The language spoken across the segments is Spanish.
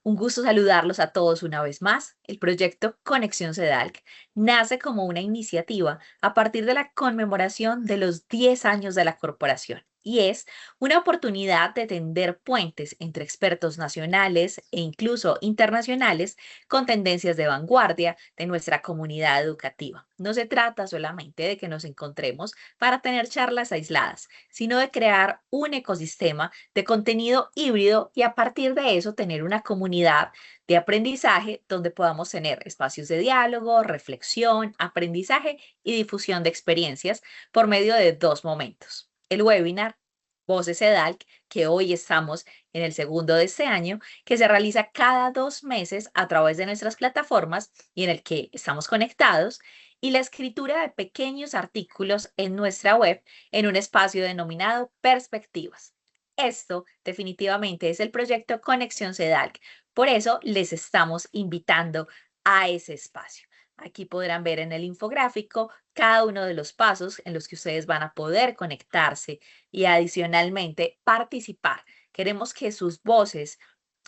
Un gusto saludarlos a todos una vez más. El proyecto Conexión CEDALC nace como una iniciativa a partir de la conmemoración de los 10 años de la corporación y es una oportunidad de tender puentes entre expertos nacionales e incluso internacionales con tendencias de vanguardia de nuestra comunidad educativa. No se trata solamente de que nos encontremos para tener charlas aisladas, sino de crear un ecosistema de contenido híbrido y a partir de eso tener una comunidad de aprendizaje donde podamos tener espacios de diálogo, reflexión, aprendizaje y difusión de experiencias por medio de dos momentos. El webinar Voces EDALC, que hoy estamos en el segundo de este año, que se realiza cada 2 meses a través de nuestras plataformas y en el que estamos conectados, y la escritura de pequeños artículos en nuestra web en un espacio denominado Perspectivas. Esto definitivamente es el proyecto Conexión CEDALC. Por eso les estamos invitando a ese espacio. Aquí podrán ver en el infográfico cada uno de los pasos en los que ustedes van a poder conectarse y adicionalmente participar. Queremos que sus voces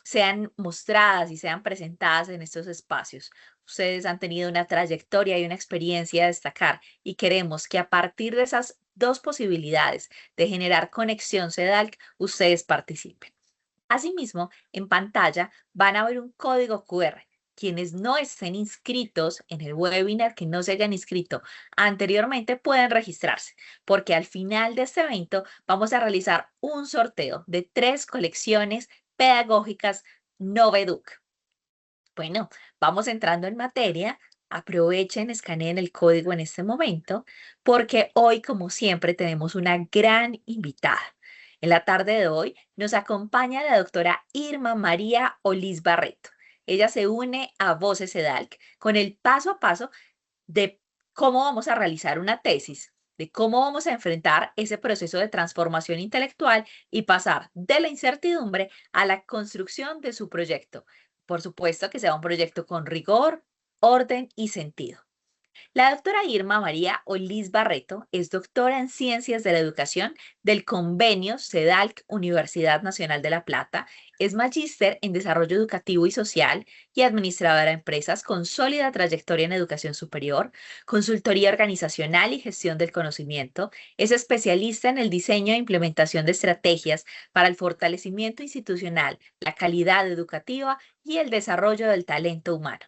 sean mostradas y sean presentadas en estos espacios. Ustedes han tenido una trayectoria y una experiencia a destacar y queremos que a partir de esas dos posibilidades de generar conexión CEDALC, ustedes participen. Asimismo, en pantalla van a ver un código QR. Quienes no estén inscritos en el webinar, que no se hayan inscrito anteriormente, pueden registrarse, porque al final de este evento vamos a realizar un sorteo de 3 colecciones pedagógicas Noveduc. Bueno, vamos entrando en materia. Aprovechen, escaneen el código en este momento, porque hoy, como siempre, tenemos una gran invitada. En la tarde de hoy nos acompaña la doctora Irma María Olís Barreto. Ella se une a Voces EDALC con el paso a paso de cómo vamos a realizar una tesis, de cómo vamos a enfrentar ese proceso de transformación intelectual y pasar de la incertidumbre a la construcción de su proyecto. Por supuesto que sea un proyecto con rigor, orden y sentido. La doctora Irma María Olís Barreto es doctora en Ciencias de la Educación del Convenio CEDALC Universidad Nacional de La Plata, es magíster en Desarrollo Educativo y Social y administradora de empresas con sólida trayectoria en educación superior, consultoría organizacional y gestión del conocimiento, es especialista en el diseño e implementación de estrategias para el fortalecimiento institucional, la calidad educativa y el desarrollo del talento humano.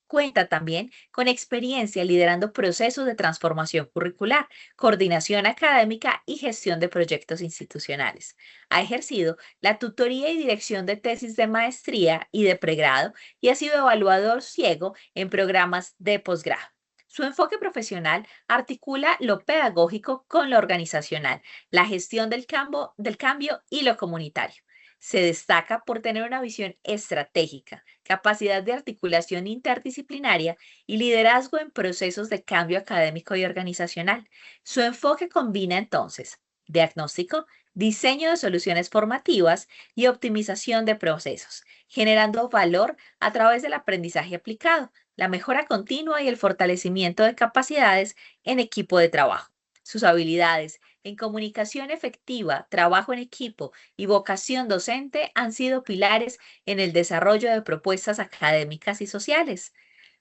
Cuenta también con experiencia liderando procesos de transformación curricular, coordinación académica y gestión de proyectos institucionales. Ha ejercido la tutoría y dirección de tesis de maestría y de pregrado y ha sido evaluador ciego en programas de posgrado. Su enfoque profesional articula lo pedagógico con lo organizacional, la gestión del cambio y lo comunitario. Se destaca por tener una visión estratégica, capacidad de articulación interdisciplinaria y liderazgo en procesos de cambio académico y organizacional. Su enfoque combina entonces diagnóstico, diseño de soluciones formativas y optimización de procesos, generando valor a través del aprendizaje aplicado, la mejora continua y el fortalecimiento de capacidades en equipo de trabajo. Sus habilidades en comunicación efectiva, trabajo en equipo y vocación docente han sido pilares en el desarrollo de propuestas académicas y sociales.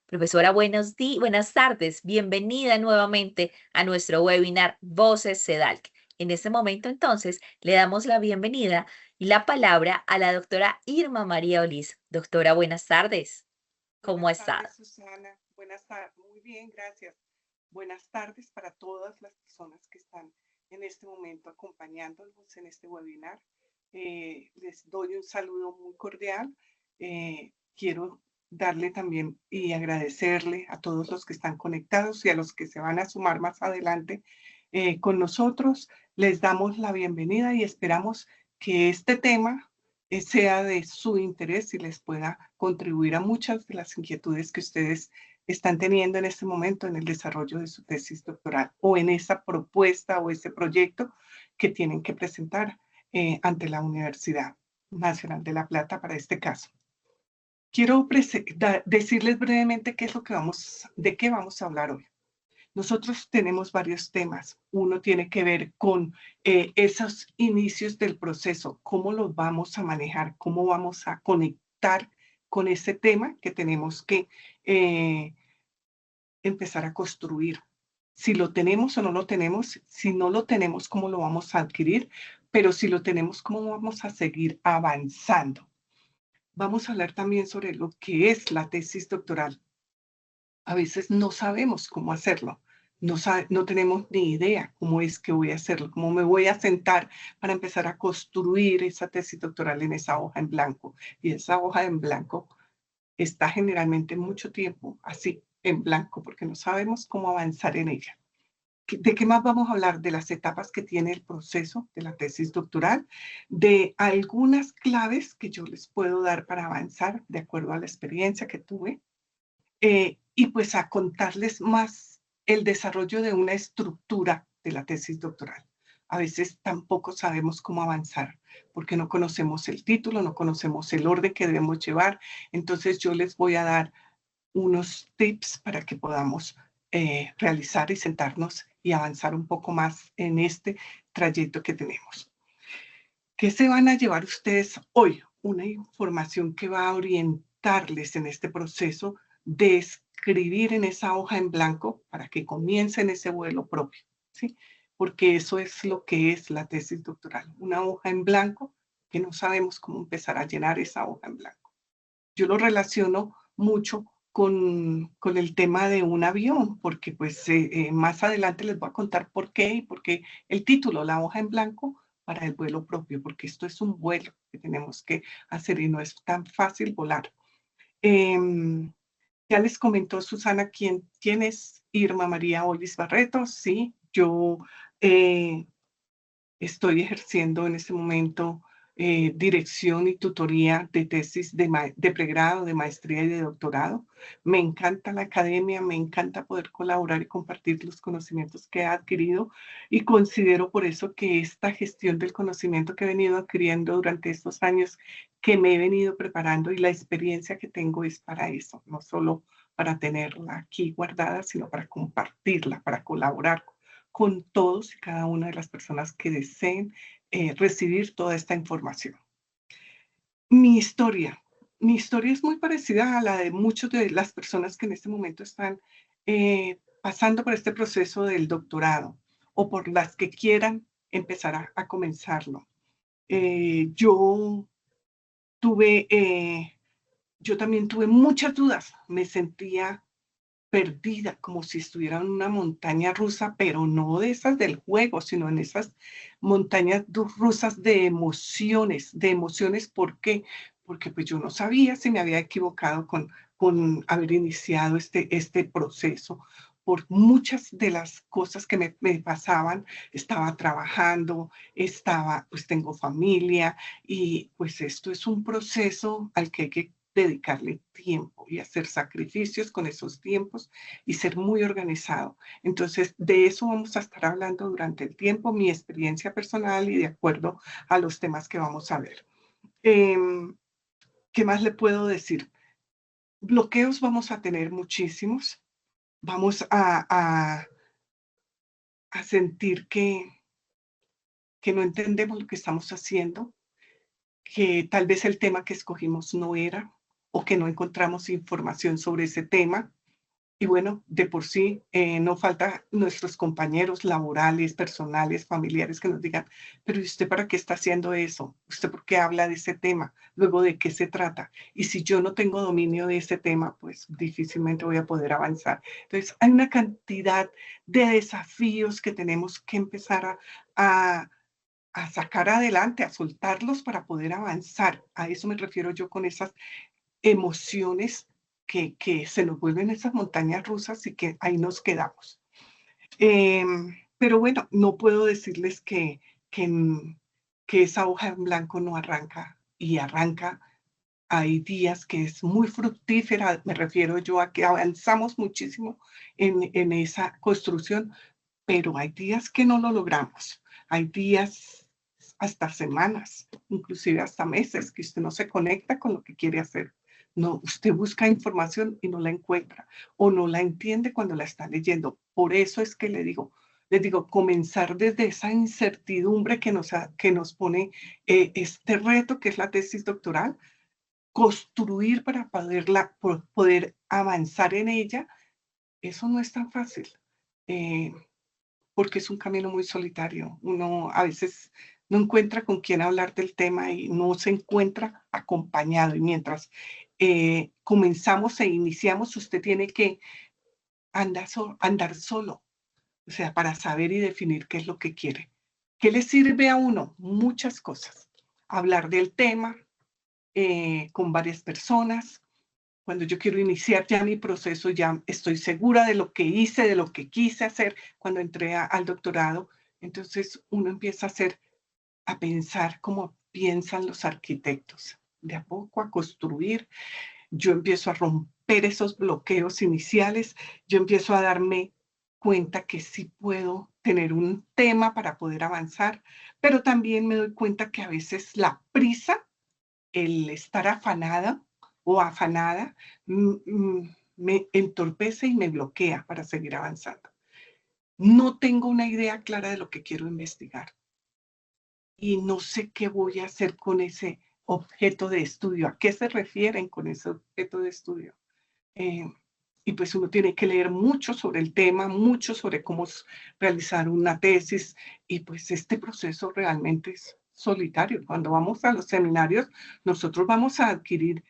Profesora, buenas tardes. Bienvenida nuevamente a nuestro webinar Voces CEDALC. En este momento, entonces, le damos la bienvenida y la palabra a la doctora Irma María Olís. Doctora, buenas tardes. ¿Cómo Buenas está? tardes, Susana. Buenas tardes. Muy bien, gracias. Buenas tardes para todas las personas que están en este momento acompañándonos en este webinar. Les doy un saludo muy cordial. Quiero darle también y agradecerle a todos los que están conectados y a los que se van a sumar más adelante con nosotros. Les damos la bienvenida y esperamos que este tema sea de su interés y les pueda contribuir a muchas de las inquietudes que ustedes están teniendo en este momento en el desarrollo de su tesis doctoral o en esa propuesta o ese proyecto que tienen que presentar ante la Universidad Nacional de La Plata para este caso. Quiero decirles brevemente qué es lo que de qué vamos a hablar hoy. Nosotros tenemos varios temas. Uno tiene que ver con esos inicios del proceso, cómo los vamos a manejar, cómo vamos a conectar con ese tema que tenemos que empezar a construir. Si lo tenemos o no lo tenemos, si no lo tenemos, ¿cómo lo vamos a adquirir? Pero si lo tenemos, ¿cómo vamos a seguir avanzando? Vamos a hablar también sobre lo que es la tesis doctoral. A veces no sabemos cómo hacerlo, no tenemos ni idea cómo es que voy a hacerlo, cómo me voy a sentar para empezar a construir esa tesis doctoral en esa hoja en blanco. Y esa hoja en blanco está generalmente mucho tiempo así, en blanco, porque no sabemos cómo avanzar en ella. ¿De qué más vamos a hablar? De las etapas que tiene el proceso de la tesis doctoral, de algunas claves que yo les puedo dar para avanzar de acuerdo a la experiencia que tuve, y pues a contarles más el desarrollo de una estructura de la tesis doctoral. A veces tampoco sabemos cómo avanzar porque no conocemos el título, no conocemos el orden que debemos llevar. Entonces yo les voy a dar unos tips para que podamos realizar y sentarnos y avanzar un poco más en este trayecto que tenemos. ¿Qué se van a llevar ustedes hoy? Una información que va a orientarles en este proceso de escribir en esa hoja en blanco para que comiencen ese vuelo propio, ¿sí? Porque eso es lo que es la tesis doctoral, una hoja en blanco que no sabemos cómo empezar a llenar esa hoja en blanco. Yo lo relaciono mucho con el tema de un avión, porque pues más adelante les voy a contar por qué y por qué el título, la hoja en blanco para el vuelo propio, porque esto es un vuelo que tenemos que hacer y no es tan fácil volar. Ya les comentó Susana quién es Irma María Ollis Barreto. Sí, yo estoy ejerciendo en este momento dirección y tutoría de tesis de pregrado, de maestría y de doctorado. Me encanta la academia, me encanta poder colaborar y compartir los conocimientos que he adquirido y considero por eso que esta gestión del conocimiento que he venido adquiriendo durante estos años que me he venido preparando y la experiencia que tengo es para eso, no solo para tenerla aquí guardada, sino para compartirla, para colaborar con todos y cada una de las personas que deseen recibir toda esta información. Mi historia. Mi historia es muy parecida a la de muchas de las personas que en este momento están pasando por este proceso del doctorado o por las que quieran empezar a comenzarlo. Yo yo también tuve muchas dudas. Me sentía perdida, como si estuviera en una montaña rusa, pero no de esas del juego, sino en esas montañas rusas de emociones, ¿por qué? Porque pues yo no sabía si me había equivocado con haber iniciado este proceso. Por muchas de las cosas que me pasaban, estaba trabajando, pues tengo familia y pues esto es un proceso al que hay que dedicarle tiempo y hacer sacrificios con esos tiempos y ser muy organizado. Entonces, de eso vamos a estar hablando durante el tiempo, mi experiencia personal y de acuerdo a los temas que vamos a ver. ¿Qué más le puedo decir? Bloqueos vamos a tener muchísimos. Vamos a sentir que no entendemos lo que estamos haciendo, que tal vez el tema que escogimos no era o que no encontramos información sobre ese tema. Y bueno, de por sí, no falta nuestros compañeros laborales, personales, familiares que nos digan, pero ¿y usted para qué está haciendo eso? ¿Usted por qué habla de ese tema? Luego, ¿de qué se trata? Y si yo no tengo dominio de ese tema, pues difícilmente voy a poder avanzar. Entonces, hay una cantidad de desafíos que tenemos que empezar a, a sacar adelante, a soltarlos para poder avanzar. A eso me refiero yo con esas emociones que se nos vuelven esas montañas rusas y que ahí nos quedamos. Pero bueno, no puedo decirles que esa hoja en blanco no arranca y arranca. Hay días que es muy fructífera, me refiero yo a que avanzamos muchísimo en esa construcción, pero hay días que no lo logramos. Hay días, hasta semanas, inclusive hasta meses, que usted no se conecta con lo que quiere hacer. No, usted busca información y no la encuentra o no la entiende cuando la está leyendo. Por eso es que les digo, comenzar desde esa incertidumbre que nos pone este reto que es la tesis doctoral, construir para poder avanzar en ella, eso no es tan fácil, porque es un camino muy solitario. Uno a veces no encuentra con quién hablar del tema y no se encuentra acompañado. Y mientras comenzamos e iniciamos, usted tiene que andar solo, o sea, para saber y definir qué es lo que quiere. ¿Qué le sirve a uno? Muchas cosas. Hablar del tema con varias personas. Cuando yo quiero iniciar ya mi proceso, ya estoy segura de lo que hice, de lo que quise hacer cuando entré al doctorado. Entonces uno empieza a pensar como piensan los arquitectos, de a poco a construir. Yo empiezo a romper esos bloqueos iniciales, yo empiezo a darme cuenta que sí puedo tener un tema para poder avanzar, pero también me doy cuenta que a veces la prisa, el estar afanada o afanada, me entorpece y me bloquea para seguir avanzando. No tengo una idea clara de lo que quiero investigar y no sé qué voy a hacer con ese objeto de estudio. ¿A qué se refieren con ese objeto de estudio? Eh, y pues uno tiene que leer mucho sobre el tema, mucho sobre cómo realizar una tesis, y pues este proceso realmente es solitario. Cuando vamos a los seminarios, nosotros vamos a adquirir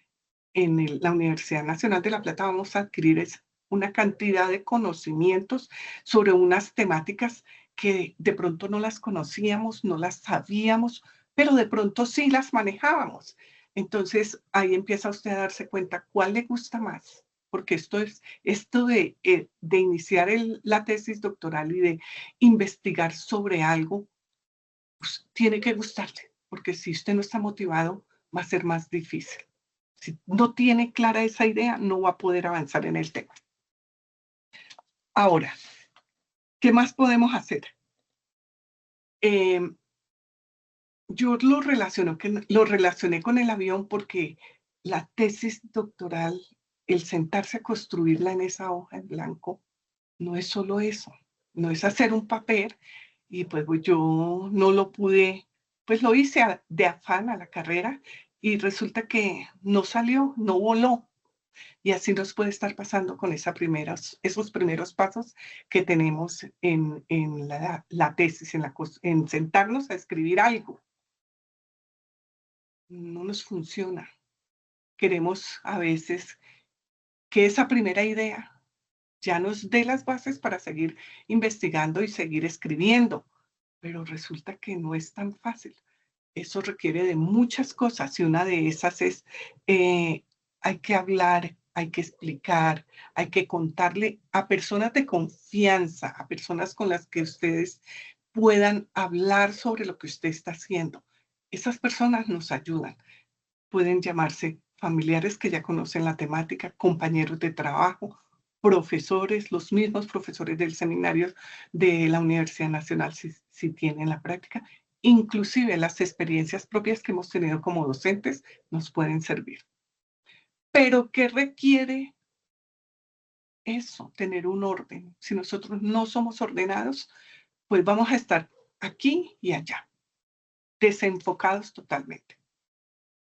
en la Universidad Nacional de La Plata, vamos a adquirir una cantidad de conocimientos sobre unas temáticas que de pronto no las conocíamos, no las sabíamos, pero de pronto sí las manejábamos. Entonces ahí empieza usted a darse cuenta cuál le gusta más, porque esto de iniciar la tesis doctoral y de investigar sobre algo, pues, tiene que gustarle, porque si usted no está motivado, va a ser más difícil. Si no tiene clara esa idea, no va a poder avanzar en el tema. Ahora, ¿qué más podemos hacer? Eh, yo lo relacioné con el avión porque la tesis doctoral, el sentarse a construirla en esa hoja en blanco, no es solo eso, no es hacer un papel y pues yo no lo pude, pues lo hice de afán a la carrera y resulta que no salió, no voló. Y así nos puede estar pasando con esos primeros pasos que tenemos en la tesis, en sentarnos a escribir algo. No nos funciona. Queremos a veces que esa primera idea ya nos dé las bases para seguir investigando y seguir escribiendo, pero resulta que no es tan fácil. Eso requiere de muchas cosas y una de esas es, hay que hablar, hay que explicar, hay que contarle a personas de confianza, a personas con las que ustedes puedan hablar sobre lo que usted está haciendo. Esas personas nos ayudan. Pueden llamarse familiares que ya conocen la temática, compañeros de trabajo, profesores, los mismos profesores del seminario de la Universidad Nacional, si tienen la práctica. Inclusive las experiencias propias que hemos tenido como docentes nos pueden servir. Pero ¿qué requiere eso? Tener un orden. Si nosotros no somos ordenados, pues vamos a estar aquí y allá, desenfocados totalmente.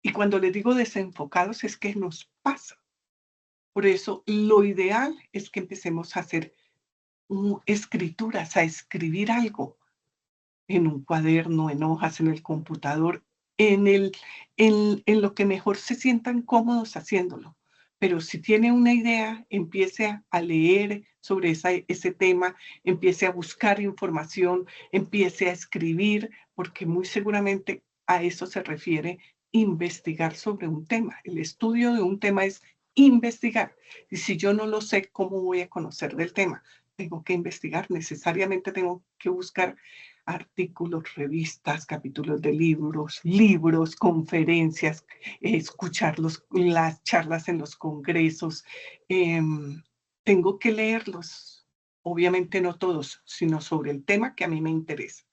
Y cuando les digo desenfocados es que nos pasa. Por eso lo ideal es que empecemos a hacer escrituras, a escribir algo en un cuaderno, en hojas, en el computador, en lo que mejor se sientan cómodos haciéndolo. Pero si tiene una idea, empiece a leer sobre ese tema, empiece a buscar información, empiece a escribir, porque muy seguramente a eso se refiere investigar sobre un tema. El estudio de un tema es investigar. Y si yo no lo sé, ¿cómo voy a conocer del tema? Tengo que investigar, necesariamente tengo que buscar artículos, revistas, capítulos de libros, conferencias, escuchar las charlas en los congresos. Tengo que leerlos, obviamente no todos, sino sobre el tema que a mí me interesa.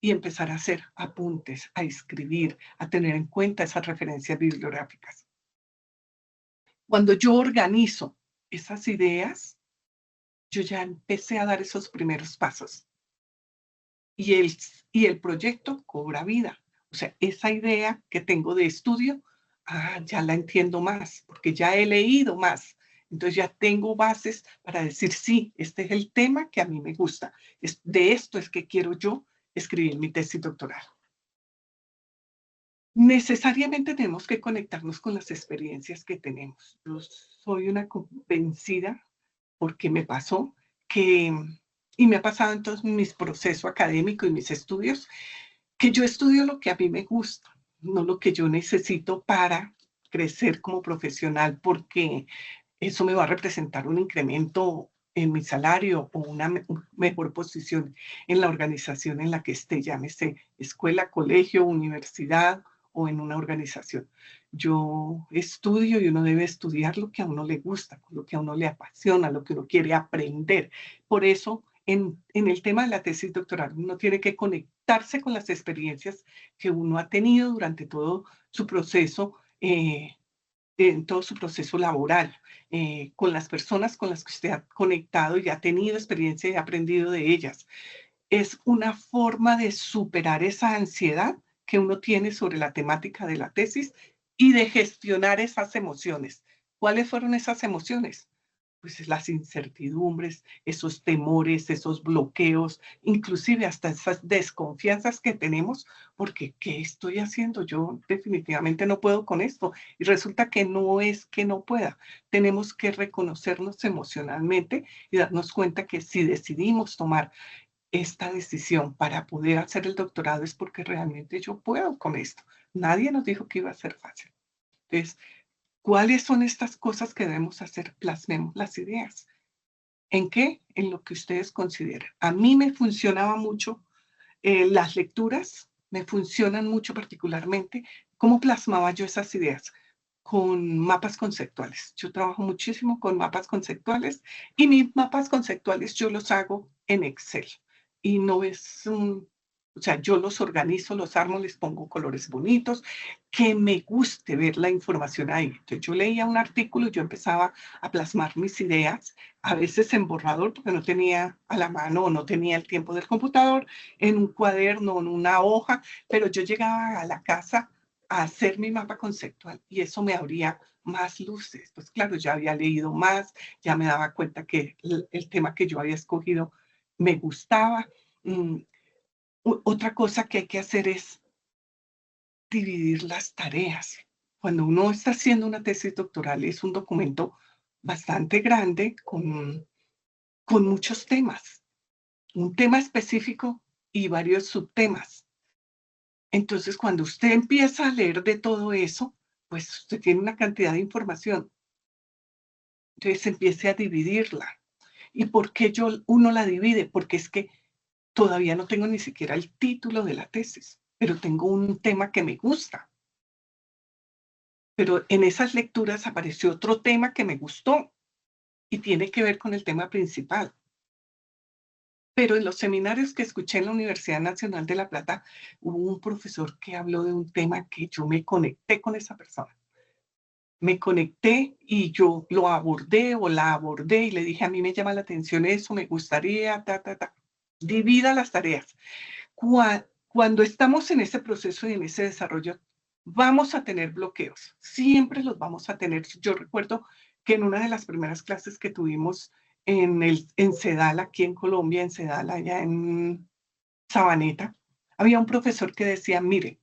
Y empezar a hacer apuntes, a escribir, a tener en cuenta esas referencias bibliográficas. Cuando yo organizo esas ideas, yo ya empecé a dar esos primeros pasos. Y el proyecto cobra vida. O sea, esa idea que tengo de estudio ya la entiendo más, porque ya he leído más. Entonces ya tengo bases para decir, sí, este es el tema que a mí me gusta. De esto es que quiero yo escribir mi tesis doctoral. Necesariamente tenemos que conectarnos con las experiencias que tenemos. Yo soy una convencida, porque me pasó, que, y me ha pasado en todos mis procesos académicos y mis estudios, que yo estudio lo que a mí me gusta, no lo que yo necesito para crecer como profesional, porque eso me va a representar un incremento en mi salario o una mejor posición en la organización en la que esté, llámese escuela, colegio, universidad o en una organización. Yo estudio y uno debe estudiar lo que a uno le gusta, lo que a uno le apasiona, lo que uno quiere aprender. Por eso, en el tema de la tesis doctoral, uno tiene que conectarse con las experiencias que uno ha tenido durante todo su proceso en todo su proceso laboral, con las personas con las que usted ha conectado y ha tenido experiencia y ha aprendido de ellas. Es una forma de superar esa ansiedad que uno tiene sobre la temática de la tesis y de gestionar esas emociones. ¿Cuáles fueron esas emociones? Pues las incertidumbres, esos temores, esos bloqueos, inclusive hasta esas desconfianzas que tenemos, porque ¿qué estoy haciendo? Yo definitivamente no puedo con esto. Y resulta que no es que no pueda. Tenemos que reconocernos emocionalmente y darnos cuenta que si decidimos tomar esta decisión para poder hacer el doctorado es porque realmente yo puedo con esto. Nadie nos dijo que iba a ser fácil. Entonces, ¿cuáles son estas cosas que debemos hacer? Plasmemos las ideas. ¿En qué? En lo que ustedes consideren. A mí me funcionaba mucho las lecturas, me funcionan mucho particularmente. ¿Cómo plasmaba yo esas ideas? Con mapas conceptuales. Yo trabajo muchísimo con mapas conceptuales y mis mapas conceptuales yo los hago en Excel. Y no es o sea, yo los organizo, los armo, les pongo colores bonitos, que me guste ver la información ahí. Entonces yo leía un artículo y yo empezaba a plasmar mis ideas, a veces en borrador porque no tenía a la mano o no tenía el tiempo del computador, en un cuaderno, en una hoja, pero yo llegaba a la casa a hacer mi mapa conceptual y eso me abría más luces. Pues claro, ya había leído más, ya me daba cuenta que el tema que yo había escogido me gustaba. Mm, Otra cosa que hay que hacer es dividir las tareas. Cuando uno está haciendo una tesis doctoral es un documento bastante grande con muchos temas, un tema específico y varios subtemas. Entonces, cuando usted empieza a leer de todo eso, pues usted tiene una cantidad de información. Entonces empiece a dividirla. ¿Y por qué uno la divide? Porque es que todavía no tengo ni siquiera el título de la tesis, pero tengo un tema que me gusta. Pero en esas lecturas apareció otro tema que me gustó y tiene que ver con el tema principal. Pero en los seminarios que escuché en la Universidad Nacional de La Plata, hubo un profesor que habló de un tema que yo me conecté con esa persona. Me conecté y yo lo abordé o la abordé y le dije, a mí me llama la atención eso, me gustaría, ta, ta, ta. Divida las tareas. Cuando estamos en ese proceso y en ese desarrollo, vamos a tener bloqueos. Siempre los vamos a tener. Yo recuerdo que en una de las primeras clases que tuvimos en CEDAL, aquí en Colombia, en CEDAL, allá en Sabaneta, había un profesor que decía, mire,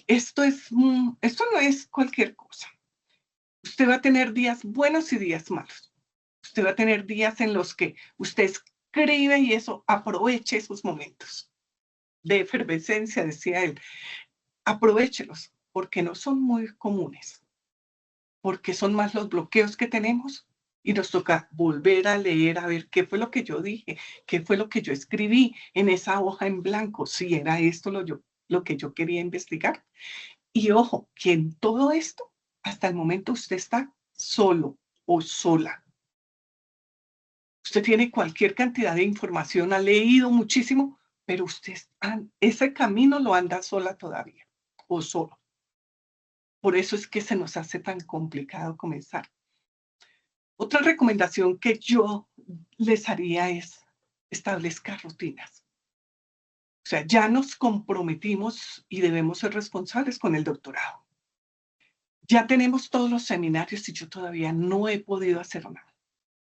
esto no es cualquier cosa. Usted va a tener días buenos y días malos. Usted va a tener días en los que usted escribe y eso, aproveche esos momentos de efervescencia, decía él. Aprovéchelos, porque no son muy comunes, porque son más los bloqueos que tenemos y nos toca volver a leer, a ver qué fue lo que yo dije, qué fue lo que yo escribí en esa hoja en blanco, si era esto lo que yo quería investigar. Y ojo, que en todo esto, hasta el momento usted está solo o sola. Usted tiene cualquier cantidad de información, ha leído muchísimo, pero usted ese camino lo anda sola todavía o solo. Por eso es que se nos hace tan complicado comenzar. Otra recomendación que yo les haría es establezca rutinas. O sea, ya nos comprometimos y debemos ser responsables con el doctorado. Ya tenemos todos los seminarios y yo todavía no he podido hacer nada.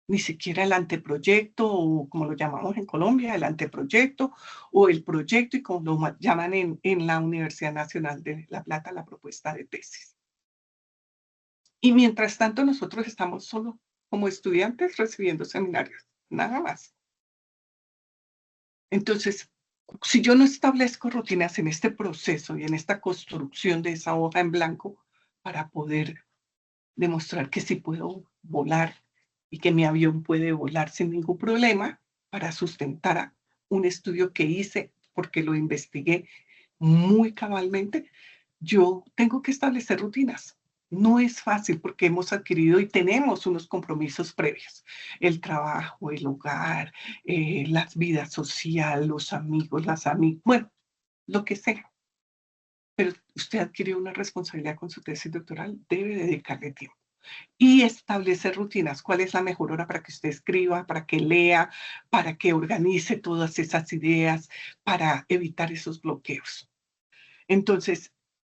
Ni siquiera el anteproyecto, o como lo llamamos en Colombia, el anteproyecto, o el proyecto, y como lo llaman en la Universidad Nacional de La Plata, la propuesta de tesis. Y mientras tanto, nosotros estamos solo como estudiantes recibiendo seminarios, nada más. Entonces, si yo no establezco rutinas en este proceso y en esta construcción de esa hoja en blanco para poder demostrar que sí puedo volar y que mi avión puede volar sin ningún problema, para sustentar a un estudio que hice porque lo investigué muy cabalmente, yo tengo que establecer rutinas. No es fácil porque hemos adquirido y tenemos unos compromisos previos. El trabajo, el hogar, la vida social, los amigos, las amigas, bueno, lo que sea. Pero usted adquirió una responsabilidad con su tesis doctoral, debe dedicarle tiempo y establecer rutinas. ¿Cuál es la mejor hora para que usted escriba, para que lea, para que organice todas esas ideas, para evitar esos bloqueos? Entonces,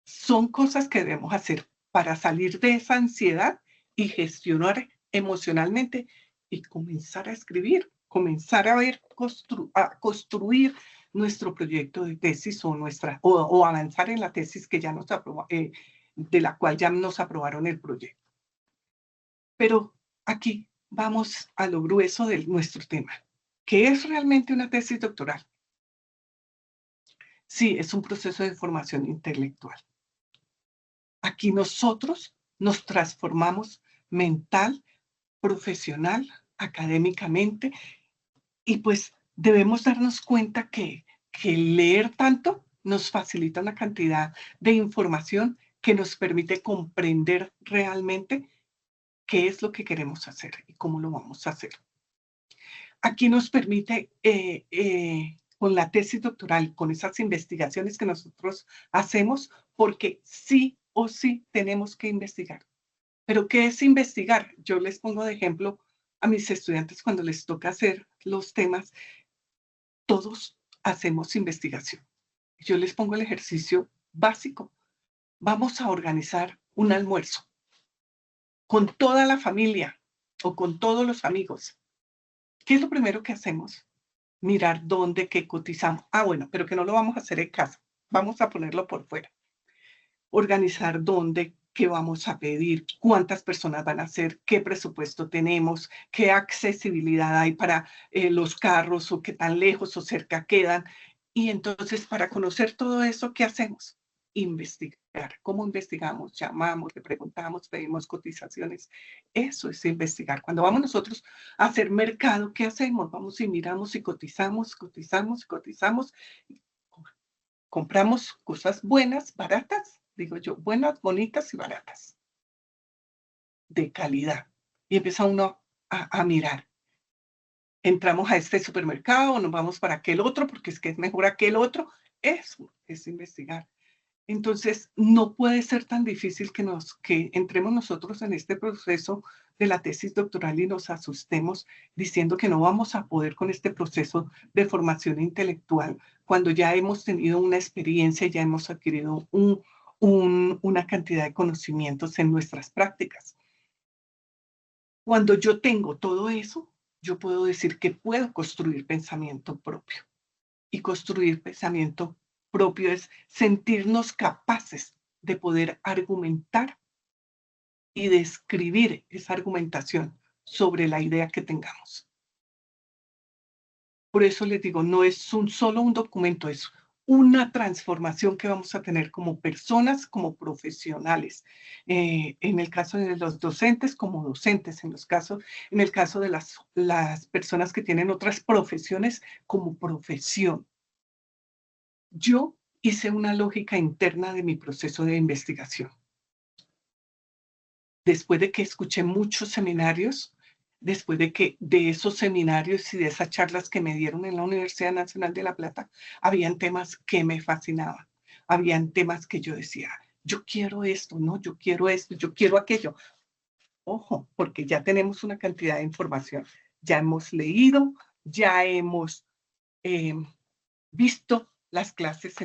son cosas que debemos hacer para salir de esa ansiedad y gestionar emocionalmente y comenzar a escribir, comenzar a ver, a construir nuestro proyecto de tesis o avanzar en la tesis que ya nos de la cual ya nos aprobaron el proyecto. Pero aquí vamos a lo grueso de nuestro tema. ¿Qué es realmente una tesis doctoral? Sí, es un proceso de formación intelectual. Aquí nosotros nos transformamos mental, profesional, académicamente, y pues debemos darnos cuenta que leer tanto nos facilita una cantidad de información que nos permite comprender realmente qué es lo que queremos hacer y cómo lo vamos a hacer. Aquí nos permite, con la tesis doctoral, con esas investigaciones que nosotros hacemos, porque sí o sí tenemos que investigar. ¿Pero qué es investigar? Yo les pongo de ejemplo a mis estudiantes cuando les toca hacer los temas, todos hacemos investigación. Yo les pongo el ejercicio básico. Vamos a organizar un almuerzo con toda la familia o con todos los amigos. ¿Qué es lo primero que hacemos? Mirar dónde, qué cotizamos. Ah, bueno, pero que no lo vamos a hacer en casa. Vamos a ponerlo por fuera. Organizar dónde, qué vamos a pedir, cuántas personas van a ser, qué presupuesto tenemos, qué accesibilidad hay para los carros o qué tan lejos o cerca quedan. Y entonces, para conocer todo eso, ¿qué hacemos? Investigar. ¿Cómo investigamos? Llamamos, le preguntamos, pedimos cotizaciones. Eso es investigar. Cuando vamos nosotros a hacer mercado, ¿qué hacemos? Vamos y miramos y cotizamos, cotizamos, cotizamos. Compramos cosas buenas, baratas, digo yo, buenas, bonitas y baratas, de calidad. Y empieza uno a mirar. Entramos a este supermercado o nos vamos para aquel otro porque es que es mejor aquel otro. Eso es investigar. Entonces, no puede ser tan difícil que entremos nosotros en este proceso de la tesis doctoral y nos asustemos diciendo que no vamos a poder con este proceso de formación intelectual cuando ya hemos tenido una experiencia, ya hemos adquirido una cantidad de conocimientos en nuestras prácticas. Cuando yo tengo todo eso, yo puedo decir que puedo construir pensamiento propio. Y construir pensamiento propio es sentirnos capaces de poder argumentar y describir esa argumentación sobre la idea que tengamos. Por eso les digo, no es solo un documento, es una transformación que vamos a tener como personas, como profesionales. En el caso de los docentes, como docentes, en el caso de las personas que tienen otras profesiones, como profesión. Yo hice una lógica interna de mi proceso de investigación. Después de que escuché muchos seminarios, después de esos seminarios y de esas charlas que me dieron en la Universidad Nacional de La Plata, habían temas que me fascinaban. Habían temas que yo decía, yo quiero esto, no, yo quiero esto, yo quiero aquello. Ojo, porque ya tenemos una cantidad de información. Ya hemos leído, ya hemos eh, visto las clases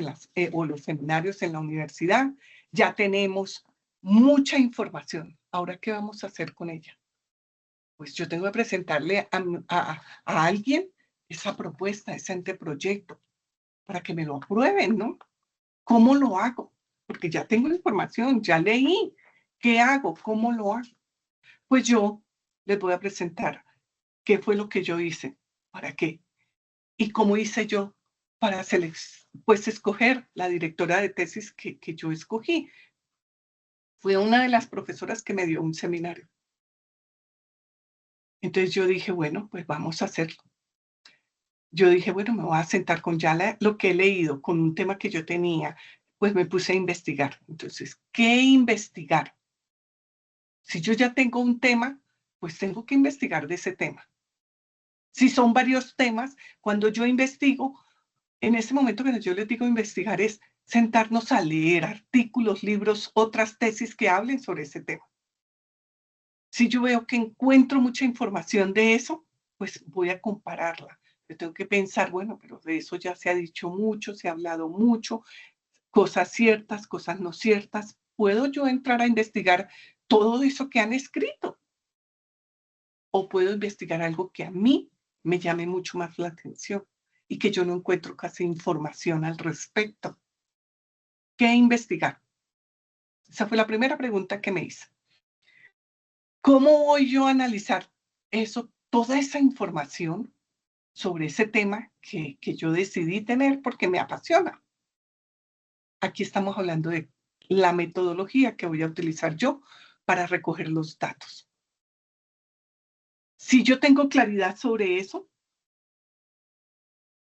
o los seminarios en la universidad, ya tenemos mucha información. ¿Ahora qué vamos a hacer con ella? Pues yo tengo que presentarle a alguien esa propuesta, ese anteproyecto, para que me lo aprueben, ¿no? ¿Cómo lo hago? Porque ya tengo la información, ya leí. ¿Qué hago? ¿Cómo lo hago? Pues yo les voy a presentar qué fue lo que yo hice, para qué, y cómo hice yo para pues escoger la directora de tesis que yo escogí. Fue una de las profesoras que me dio un seminario. Entonces yo dije, bueno, pues vamos a hacerlo. Yo dije, bueno, me voy a sentar con ya lo que he leído, con un tema que yo tenía, pues me puse a investigar. Entonces, ¿qué investigar? Si yo ya tengo un tema, pues tengo que investigar de ese tema. Si son varios temas, cuando yo investigo, en ese momento que yo les digo investigar es sentarnos a leer artículos, libros, otras tesis que hablen sobre ese tema. Si yo veo que encuentro mucha información de eso, pues voy a compararla. Yo tengo que pensar, bueno, pero de eso ya se ha dicho mucho, se ha hablado mucho, cosas ciertas, cosas no ciertas. ¿Puedo yo entrar a investigar todo eso que han escrito? ¿O puedo investigar algo que a mí me llame mucho más la atención y que yo no encuentro casi información al respecto? ¿Qué investigar? Esa fue la primera pregunta que me hice. ¿Cómo voy yo a analizar eso, toda esa información sobre ese tema que yo decidí tener porque me apasiona? Aquí estamos hablando de la metodología que voy a utilizar yo para recoger los datos. Si yo tengo claridad sobre eso,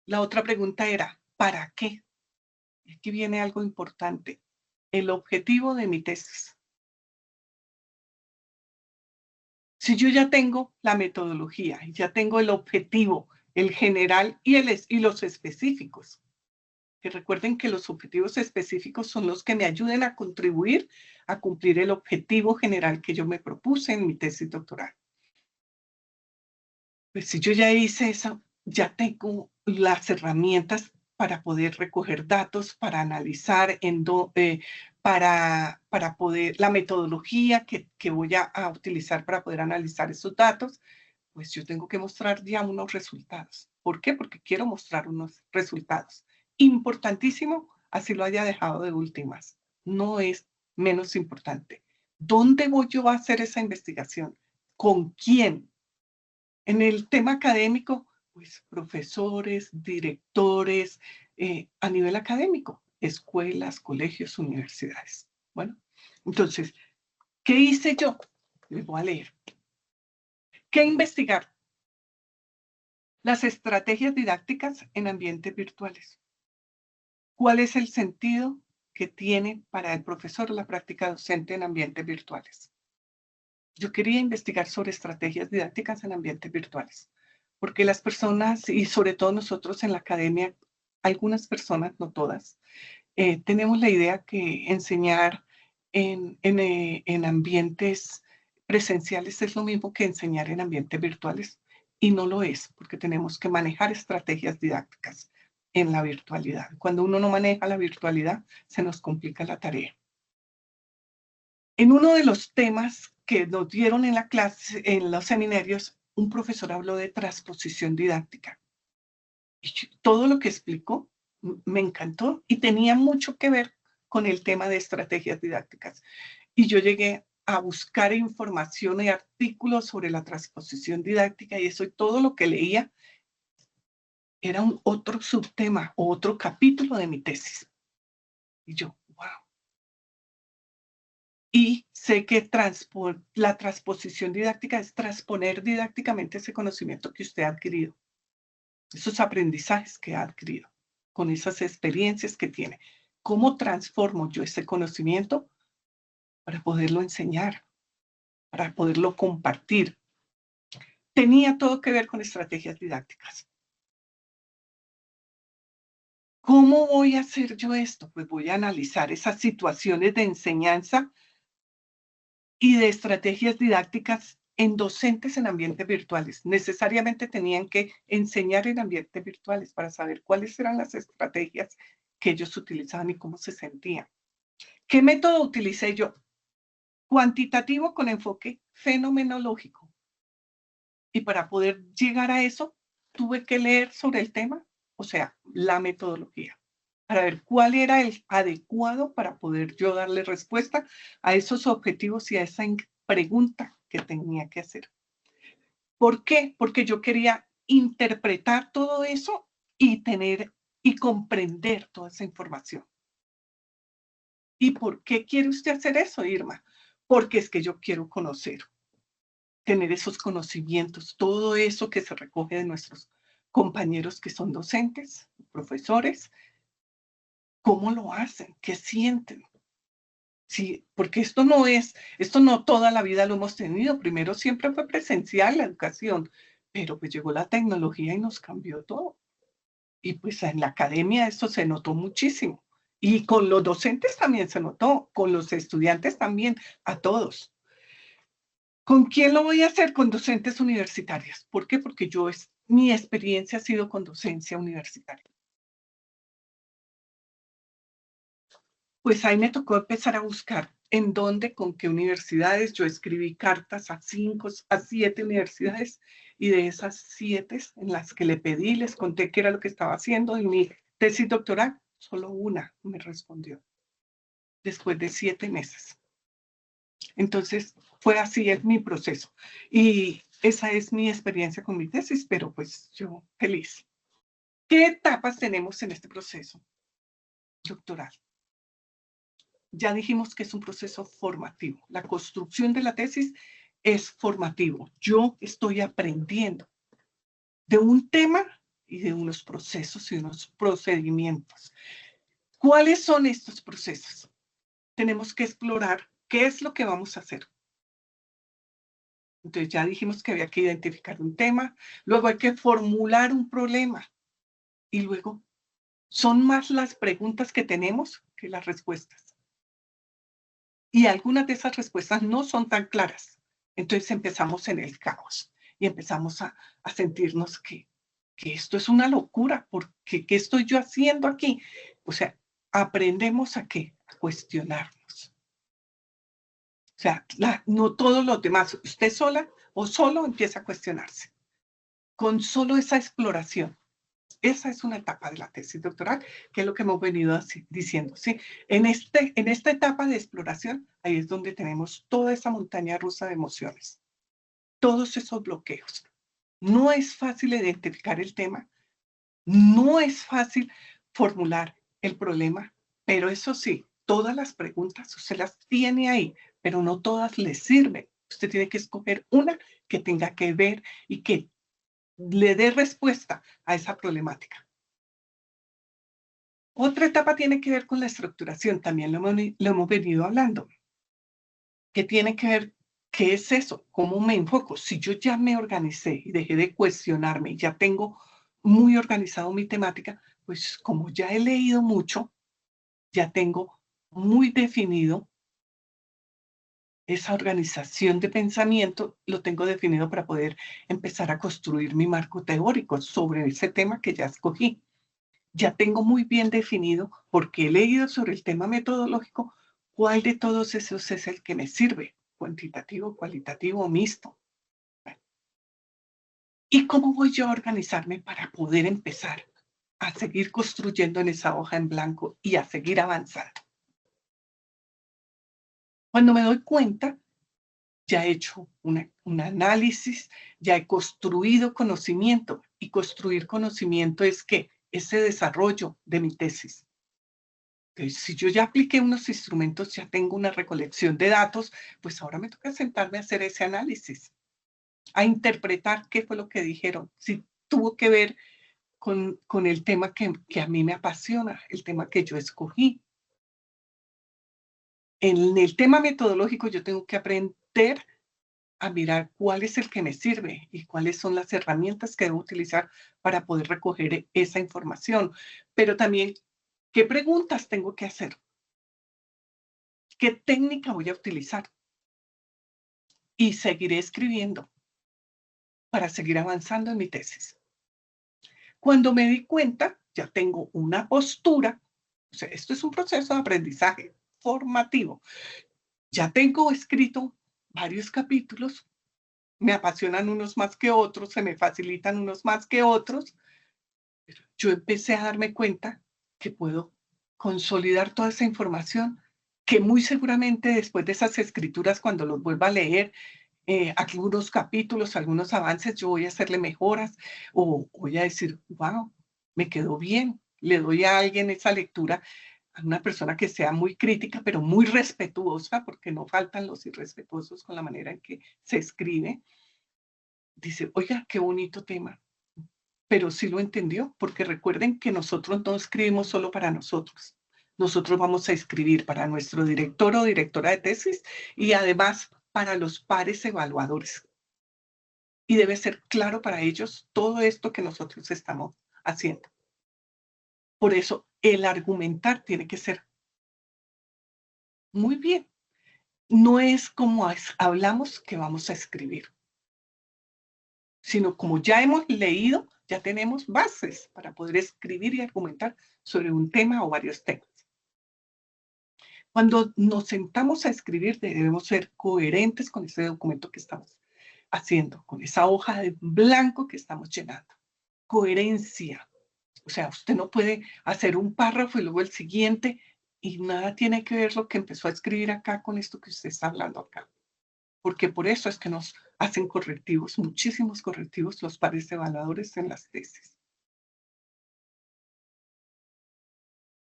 la otra pregunta era, ¿para qué? Y aquí viene algo importante, el objetivo de mi tesis. Si yo ya tengo la metodología, ya tengo el objetivo, el general y los específicos, que recuerden que los objetivos específicos son los que me ayuden a contribuir a cumplir el objetivo general que yo me propuse en mi tesis doctoral. Pues si yo ya hice eso, ya tengo las herramientas para poder recoger datos, para analizar, para poder, la metodología que voy a utilizar para poder analizar esos datos, pues yo tengo que mostrar ya unos resultados. ¿Por qué? Porque quiero mostrar unos resultados. Importantísimo, así lo haya dejado de últimas. No es menos importante. ¿Dónde voy yo a hacer esa investigación? ¿Con quién? En el tema académico, pues profesores, directores, a nivel académico, escuelas, colegios, universidades. Bueno, entonces, ¿qué hice yo? Les voy a leer. ¿Qué investigar? Las estrategias didácticas en ambientes virtuales. ¿Cuál es el sentido que tiene para el profesor la práctica docente en ambientes virtuales? Yo quería investigar sobre estrategias didácticas en ambientes virtuales, porque las personas, y sobre todo nosotros en la academia, algunas personas, no todas, tenemos la idea que enseñar en ambientes presenciales es lo mismo que enseñar en ambientes virtuales, y no lo es, porque tenemos que manejar estrategias didácticas en la virtualidad. Cuando uno no maneja la virtualidad, se nos complica la tarea. En uno de los temas que nos dieron en la clase, en los seminarios, un profesor habló de transposición didáctica. Y todo lo que explicó me encantó y tenía mucho que ver con el tema de estrategias didácticas. Y yo llegué a buscar información y artículos sobre la transposición didáctica y eso y todo lo que leía era un otro subtema o otro capítulo de mi tesis. Y yo, wow. Y sé que la transposición didáctica es transponer didácticamente ese conocimiento que usted ha adquirido, esos aprendizajes que ha adquirido, con esas experiencias que tiene. ¿Cómo transformo yo ese conocimiento para poderlo enseñar, para poderlo compartir? Tenía todo que ver con estrategias didácticas. ¿Cómo voy a hacer yo esto? Pues voy a analizar esas situaciones de enseñanza y de estrategias didácticas en docentes en ambientes virtuales. Necesariamente tenían que enseñar en ambientes virtuales para saber cuáles eran las estrategias que ellos utilizaban y cómo se sentían. ¿Qué método utilicé yo? cuantitativo con enfoque fenomenológico. Y para poder llegar a eso, tuve que leer sobre el tema, o sea, la metodología, para ver cuál era el adecuado para poder yo darle respuesta a esos objetivos y a esa pregunta que tenía que hacer. ¿Por qué? Porque yo quería interpretar todo eso y tener y comprender toda esa información. ¿Y por qué quiere usted hacer eso, Irma? Porque es que yo quiero conocer, tener esos conocimientos, todo eso que se recoge de nuestros compañeros que son docentes, profesores, cómo lo hacen, qué sienten. Sí, porque esto no toda la vida lo hemos tenido. Primero siempre fue presencial la educación, pero pues llegó la tecnología y nos cambió todo. Y pues en la academia eso se notó muchísimo. Y con los docentes también se notó, con los estudiantes también, a todos. ¿Con quién lo voy a hacer? Con docentes universitarias. ¿Por qué? Porque mi experiencia ha sido con docencia universitaria. Pues ahí me tocó empezar a buscar en dónde, con qué universidades. Yo escribí cartas a 7 universidades y de esas 7 en las que le pedí, les conté qué era lo que estaba haciendo en mi tesis doctoral, solo una me respondió después de 7 meses. Entonces fue así mi proceso y esa es mi experiencia con mi tesis, pero pues yo feliz. ¿Qué etapas tenemos en este proceso doctoral? Ya dijimos que es un proceso formativo. La construcción de la tesis es formativo. Yo estoy aprendiendo de un tema y de unos procesos y unos procedimientos. ¿Cuáles son estos procesos? Tenemos que explorar qué es lo que vamos a hacer. Entonces ya dijimos que había que identificar un tema, luego hay que formular un problema y luego son más las preguntas que tenemos que las respuestas. Y algunas de esas respuestas no son tan claras. Entonces empezamos en el caos y empezamos a sentirnos que esto es una locura, porque ¿qué estoy yo haciendo aquí? O sea, aprendemos a qué, a cuestionarnos. O sea, no todos los demás, usted sola o solo empieza a cuestionarse. Con solo esa exploración. Esa es una etapa de la tesis doctoral, que es lo que hemos venido diciendo. ¿Sí? En esta etapa de exploración, ahí es donde tenemos toda esa montaña rusa de emociones, todos esos bloqueos. No es fácil identificar el tema, no es fácil formular el problema, pero eso sí, todas las preguntas usted las tiene ahí, pero no todas le sirven. Usted tiene que escoger una que tenga que ver y que le dé respuesta a esa problemática. Otra etapa tiene que ver con la estructuración, también lo hemos venido hablando, que tiene que ver, ¿qué es eso? ¿Cómo me enfoco? Si yo ya me organicé y dejé de cuestionarme y ya tengo muy organizado mi temática, pues como ya he leído mucho, ya tengo muy definido esa organización de pensamiento, lo tengo definido para poder empezar a construir mi marco teórico sobre ese tema que ya escogí. Ya tengo muy bien definido, porque he leído sobre el tema metodológico, cuál de todos esos es el que me sirve, cuantitativo, cualitativo, mixto. ¿Y cómo voy yo a organizarme para poder empezar a seguir construyendo en esa hoja en blanco y a seguir avanzando? Cuando me doy cuenta, ya he hecho un análisis, ya he construido conocimiento, y construir conocimiento es que ese desarrollo de mi tesis. Entonces, si yo ya apliqué unos instrumentos, ya tengo una recolección de datos, pues ahora me toca sentarme a hacer ese análisis, a interpretar qué fue lo que dijeron, si tuvo que ver con el tema que a mí me apasiona, el tema que yo escogí. En el tema metodológico yo tengo que aprender a mirar cuál es el que me sirve y cuáles son las herramientas que debo utilizar para poder recoger esa información. Pero también, ¿qué preguntas tengo que hacer? ¿Qué técnica voy a utilizar? Y seguiré escribiendo para seguir avanzando en mi tesis. Cuando me di cuenta, ya tengo una postura, o sea, esto es un proceso de aprendizaje formativo. ya tengo escrito varios capítulos, me apasionan unos más que otros, se me facilitan unos más que otros, pero yo empecé a darme cuenta que puedo consolidar toda esa información, que muy seguramente después de esas escrituras, cuando los vuelva a leer, algunos capítulos, algunos avances, yo voy a hacerle mejoras o voy a decir, wow, me quedó bien. Le doy a alguien esa lectura, a una persona que sea muy crítica, pero muy respetuosa, porque no faltan los irrespetuosos con la manera en que se escribe. Dice, oiga, qué bonito tema, pero sí lo entendió, porque recuerden que nosotros no escribimos solo para nosotros. Nosotros vamos a escribir para nuestro director o directora de tesis y además para los pares evaluadores. Y debe ser claro para ellos todo esto que nosotros estamos haciendo. Por eso el argumentar tiene que ser muy bien. No es como hablamos que vamos a escribir, sino como ya hemos leído, ya tenemos bases para poder escribir y argumentar sobre un tema o varios temas. Cuando nos sentamos a escribir, debemos ser coherentes con ese documento que estamos haciendo, con esa hoja de blanco que estamos llenando. Coherencia. O sea, usted no puede hacer un párrafo y luego el siguiente y nada tiene que ver lo que empezó a escribir acá con esto que usted está hablando acá. Porque por eso es que nos hacen correctivos, muchísimos correctivos los pares evaluadores en las tesis.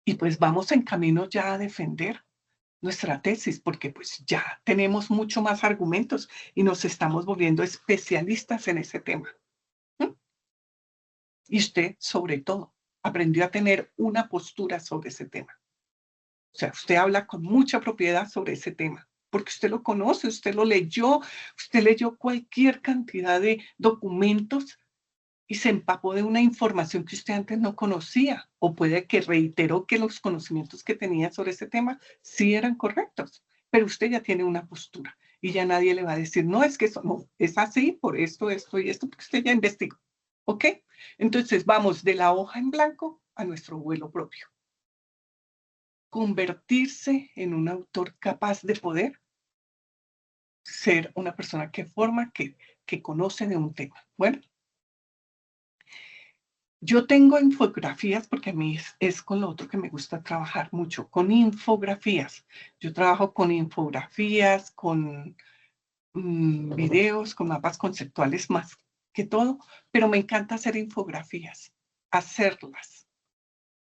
Y pues vamos en camino ya a defender nuestra tesis, porque pues ya tenemos mucho más argumentos y nos estamos volviendo especialistas en ese tema. ¿Mm? Y usted, sobre todo, aprendió a tener una postura sobre ese tema. O sea, usted habla con mucha propiedad sobre ese tema, porque usted lo conoce, usted leyó cualquier cantidad de documentos y se empapó de una información que usted antes no conocía, o puede que reiteró que los conocimientos que tenía sobre ese tema sí eran correctos, pero usted ya tiene una postura y ya nadie le va a decir, no, es que eso no, es así por esto, esto y esto, porque usted ya investigó. ¿Ok? Entonces vamos de la hoja en blanco a nuestro vuelo propio. Convertirse en un autor capaz de poder ser una persona que forma, que conoce de un tema. Bueno, yo tengo infografías porque a mí es con lo otro que me gusta trabajar mucho, con infografías. Yo trabajo con infografías, con videos, con mapas conceptuales más que todo, pero me encanta hacer infografías, hacerlas.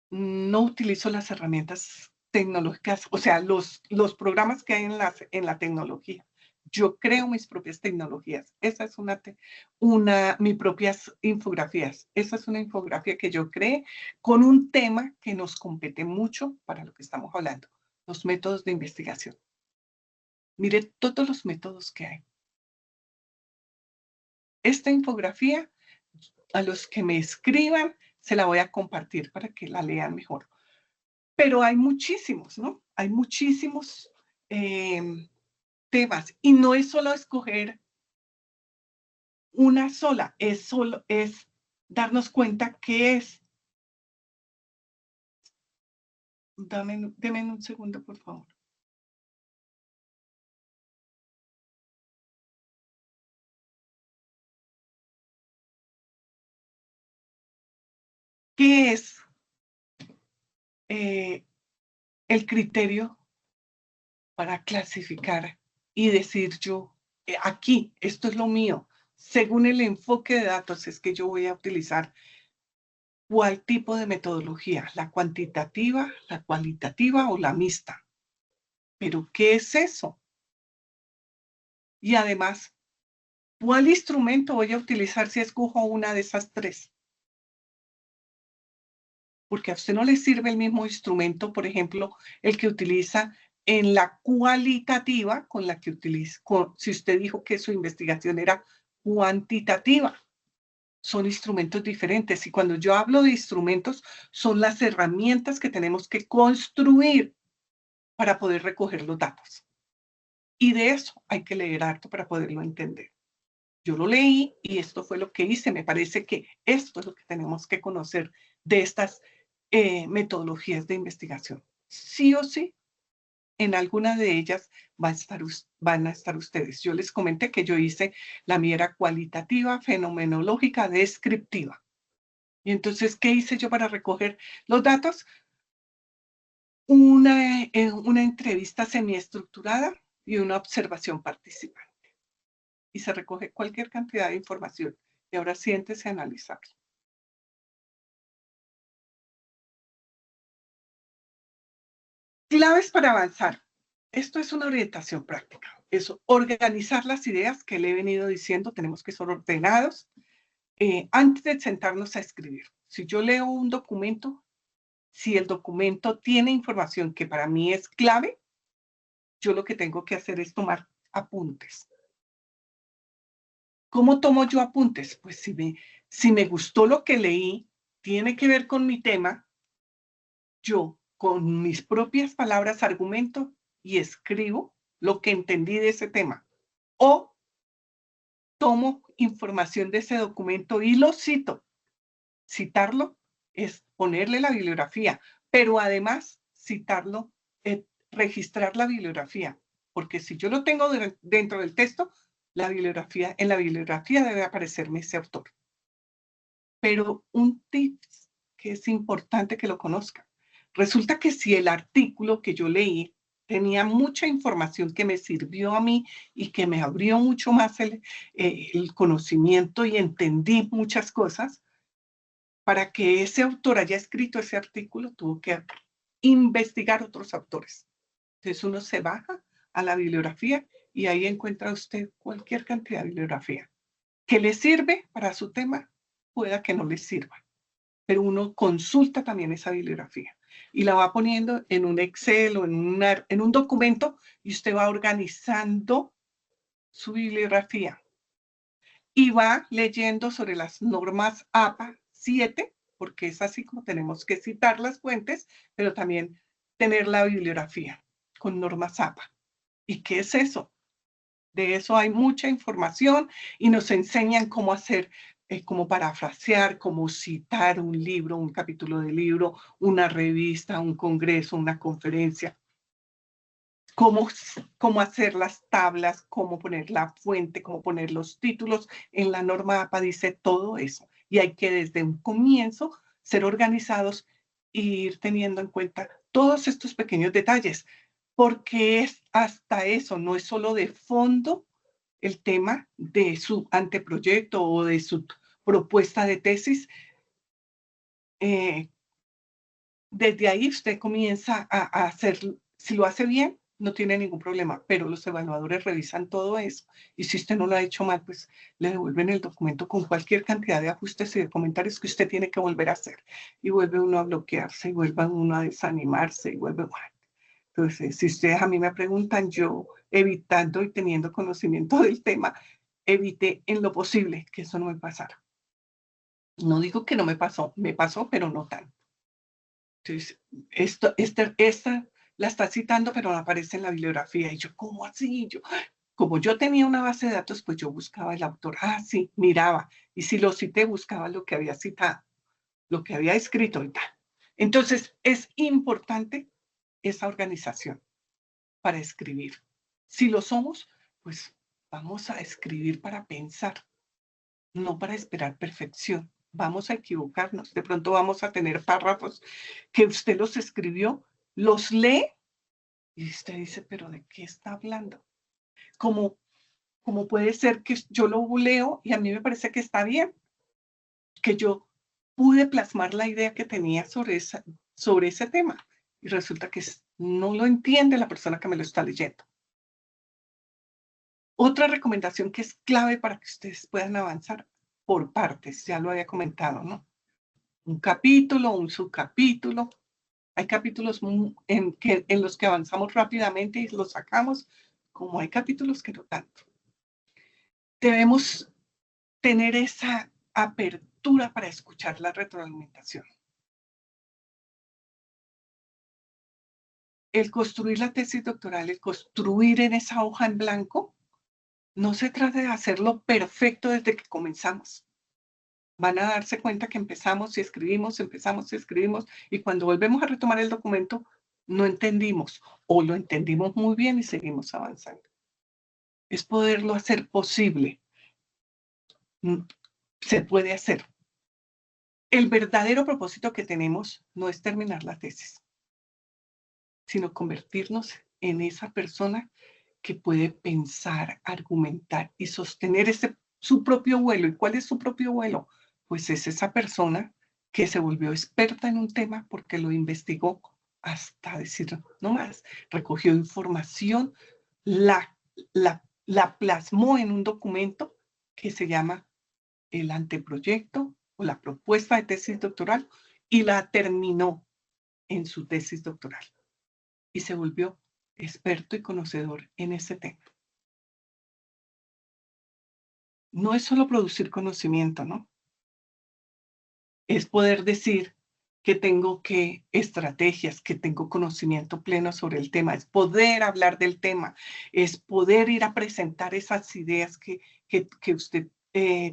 No utilizo las herramientas tecnológicas, o sea, los programas que hay en la tecnología. Yo creo mis propias tecnologías. Esa es mis propias infografías. Esa es una infografía que yo creé con un tema que nos compete mucho para lo que estamos hablando, los métodos de investigación. Mire todos los métodos que hay. Esta infografía, a los que me escriban, se la voy a compartir para que la lean mejor. Pero hay muchísimos, ¿no? Hay muchísimos temas. Y no es solo escoger una sola, es darnos cuenta qué es. Deme un segundo, por favor. ¿Qué es el criterio para clasificar y decir yo, aquí, esto es lo mío? Según el enfoque de datos es que yo voy a utilizar cuál tipo de metodología, la cuantitativa, la cualitativa o la mixta. ¿Pero qué es eso? Y además, ¿cuál instrumento voy a utilizar si escojo una de esas tres? Porque a usted no le sirve el mismo instrumento, por ejemplo, el que utiliza en la cualitativa con la que utiliza, si usted dijo que su investigación era cuantitativa. Son instrumentos diferentes. Y cuando yo hablo de instrumentos, son las herramientas que tenemos que construir para poder recoger los datos. Y de eso hay que leer harto para poderlo entender. Yo lo leí y esto fue lo que hice. Me parece que esto es lo que tenemos que conocer de estas metodologías de investigación. Sí o sí, en alguna de ellas van a estar ustedes. Yo les comenté que yo hice, la mía era cualitativa, fenomenológica, descriptiva. Y entonces, ¿qué hice yo para recoger los datos? Una entrevista semiestructurada y una observación participante. Y se recoge cualquier cantidad de información. Y ahora siéntese a analizarlo. Claves para avanzar. Esto es una orientación práctica. Es organizar las ideas que le he venido diciendo. Tenemos que ser ordenados antes de sentarnos a escribir. Si yo leo un documento, si el documento tiene información que para mí es clave, yo lo que tengo que hacer es tomar apuntes. ¿Cómo tomo yo apuntes? Pues si me gustó lo que leí, tiene que ver con mi tema, yo con mis propias palabras argumento y escribo lo que entendí de ese tema. O tomo información de ese documento y lo cito. Citarlo es ponerle la bibliografía, pero además citarlo, registrar la bibliografía, porque si yo lo tengo dentro del texto, en la bibliografía debe aparecerme ese autor. Pero un tip que es importante que lo conozcan. Resulta que si el artículo que yo leí tenía mucha información que me sirvió a mí y que me abrió mucho más el conocimiento y entendí muchas cosas, para que ese autor haya escrito ese artículo tuvo que investigar otros autores. Entonces uno se baja a la bibliografía y ahí encuentra usted cualquier cantidad de bibliografía que le sirve para su tema, pueda que no le sirva, pero uno consulta también esa bibliografía y la va poniendo en un Excel o en un documento y usted va organizando su bibliografía y va leyendo sobre las normas APA 7, porque es así como tenemos que citar las fuentes, pero también tener la bibliografía con normas APA. ¿Y qué es eso? De eso hay mucha información y nos enseñan cómo hacer, cómo parafrasear, cómo citar un libro, un capítulo de libro, una revista, un congreso, una conferencia. Cómo hacer las tablas, cómo poner la fuente, cómo poner los títulos. En la norma APA dice todo eso. Y hay que desde un comienzo ser organizados e ir teniendo en cuenta todos estos pequeños detalles, porque es hasta eso, no es solo de fondo el tema de su anteproyecto o de su propuesta de tesis. Desde ahí usted comienza a hacer, si lo hace bien, no tiene ningún problema, pero los evaluadores revisan todo eso y si usted no lo ha hecho mal, pues le devuelven el documento con cualquier cantidad de ajustes y de comentarios que usted tiene que volver a hacer y vuelve uno a bloquearse y vuelve uno a desanimarse y vuelve mal. Entonces, si ustedes a mí me preguntan, yo evitando y teniendo conocimiento del tema, evité en lo posible que eso no me pasara. No digo que no me pasó, pero no tanto. Entonces, esta la está citando, pero no aparece en la bibliografía. Y yo, ¿cómo así? Como yo tenía una base de datos, pues yo buscaba el autor. Ah, sí, miraba. Y si lo cité, buscaba lo que había citado, lo que había escrito y tal. Entonces, es importante esa organización para escribir. Si lo somos, pues vamos a escribir para pensar, no para esperar perfección. Vamos a equivocarnos. De pronto vamos a tener párrafos que usted los escribió, los lee y usted dice, pero ¿de qué está hablando? Como puede ser que yo lo leo y a mí me parece que está bien, que yo pude plasmar la idea que tenía sobre ese tema y resulta que no lo entiende la persona que me lo está leyendo. Otra recomendación que es clave para que ustedes puedan avanzar por partes, ya lo había comentado, ¿no? Un capítulo, un subcapítulo. Hay capítulos en los que avanzamos rápidamente y los sacamos, como hay capítulos que no tanto. Debemos tener esa apertura para escuchar la retroalimentación. El construir la tesis doctoral, el construir en esa hoja en blanco, no se trata de hacerlo perfecto desde que comenzamos. Van a darse cuenta que empezamos y escribimos, y cuando volvemos a retomar el documento, no entendimos o lo entendimos muy bien y seguimos avanzando. Es poderlo hacer posible. Se puede hacer. El verdadero propósito que tenemos no es terminar la tesis, sino convertirnos en esa persona que puede pensar, argumentar y sostener su propio vuelo. ¿Y cuál es su propio vuelo? Pues es esa persona que se volvió experta en un tema porque lo investigó hasta decir no más. Recogió información, la, la plasmó en un documento que se llama el anteproyecto o la propuesta de tesis doctoral y la terminó en su tesis doctoral y se volvió experto y conocedor en ese tema. No es solo producir conocimiento, ¿no? Es poder decir que tengo estrategias, que tengo conocimiento pleno sobre el tema, es poder hablar del tema, es poder ir a presentar esas ideas que usted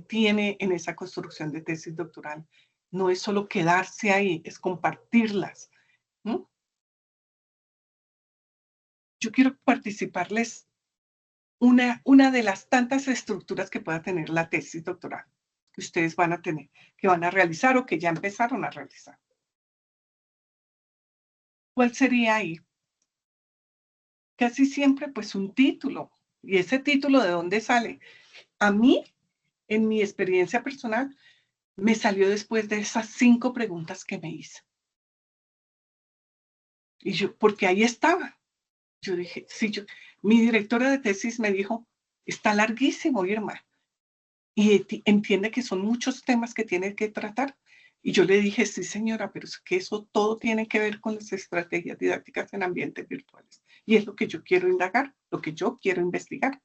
tiene en esa construcción de tesis doctoral. No es solo quedarse ahí, es compartirlas. ¿No? Yo quiero participarles una de las tantas estructuras que pueda tener la tesis doctoral que ustedes van a tener, que van a realizar o que ya empezaron a realizar. ¿Cuál sería ahí? Casi siempre, pues, un título. ¿Y ese título de dónde sale? A mí, en mi experiencia personal, me salió después de esas 5 preguntas que me hice. Y yo, porque ahí estaba. Yo dije, sí, mi directora de tesis me dijo, está larguísimo, Irma, y entiende que son muchos temas que tiene que tratar. Y yo le dije, sí, señora, pero es que eso todo tiene que ver con las estrategias didácticas en ambientes virtuales. Y es lo que yo quiero indagar, lo que yo quiero investigar.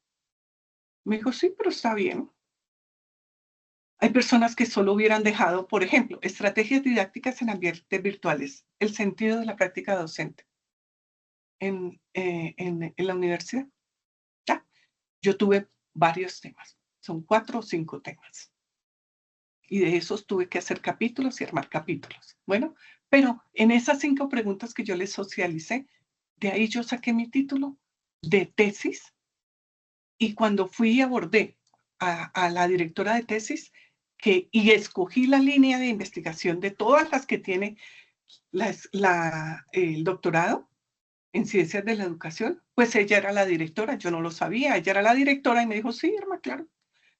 Me dijo, sí, pero está bien. Hay personas que solo hubieran dejado, por ejemplo, estrategias didácticas en ambientes virtuales, el sentido de la práctica docente en la universidad. Ya, yo tuve varios temas, son 4 o 5 temas. Y de esos tuve que hacer capítulos y armar capítulos. Bueno, pero en esas 5 preguntas que yo les socialicé, de ahí yo saqué mi título de tesis y cuando fui y abordé a la directora de tesis y escogí la línea de investigación de todas las que tiene el doctorado en ciencias de la educación, pues ella era la directora, yo no lo sabía, ella era la directora y me dijo, sí, Irma, claro.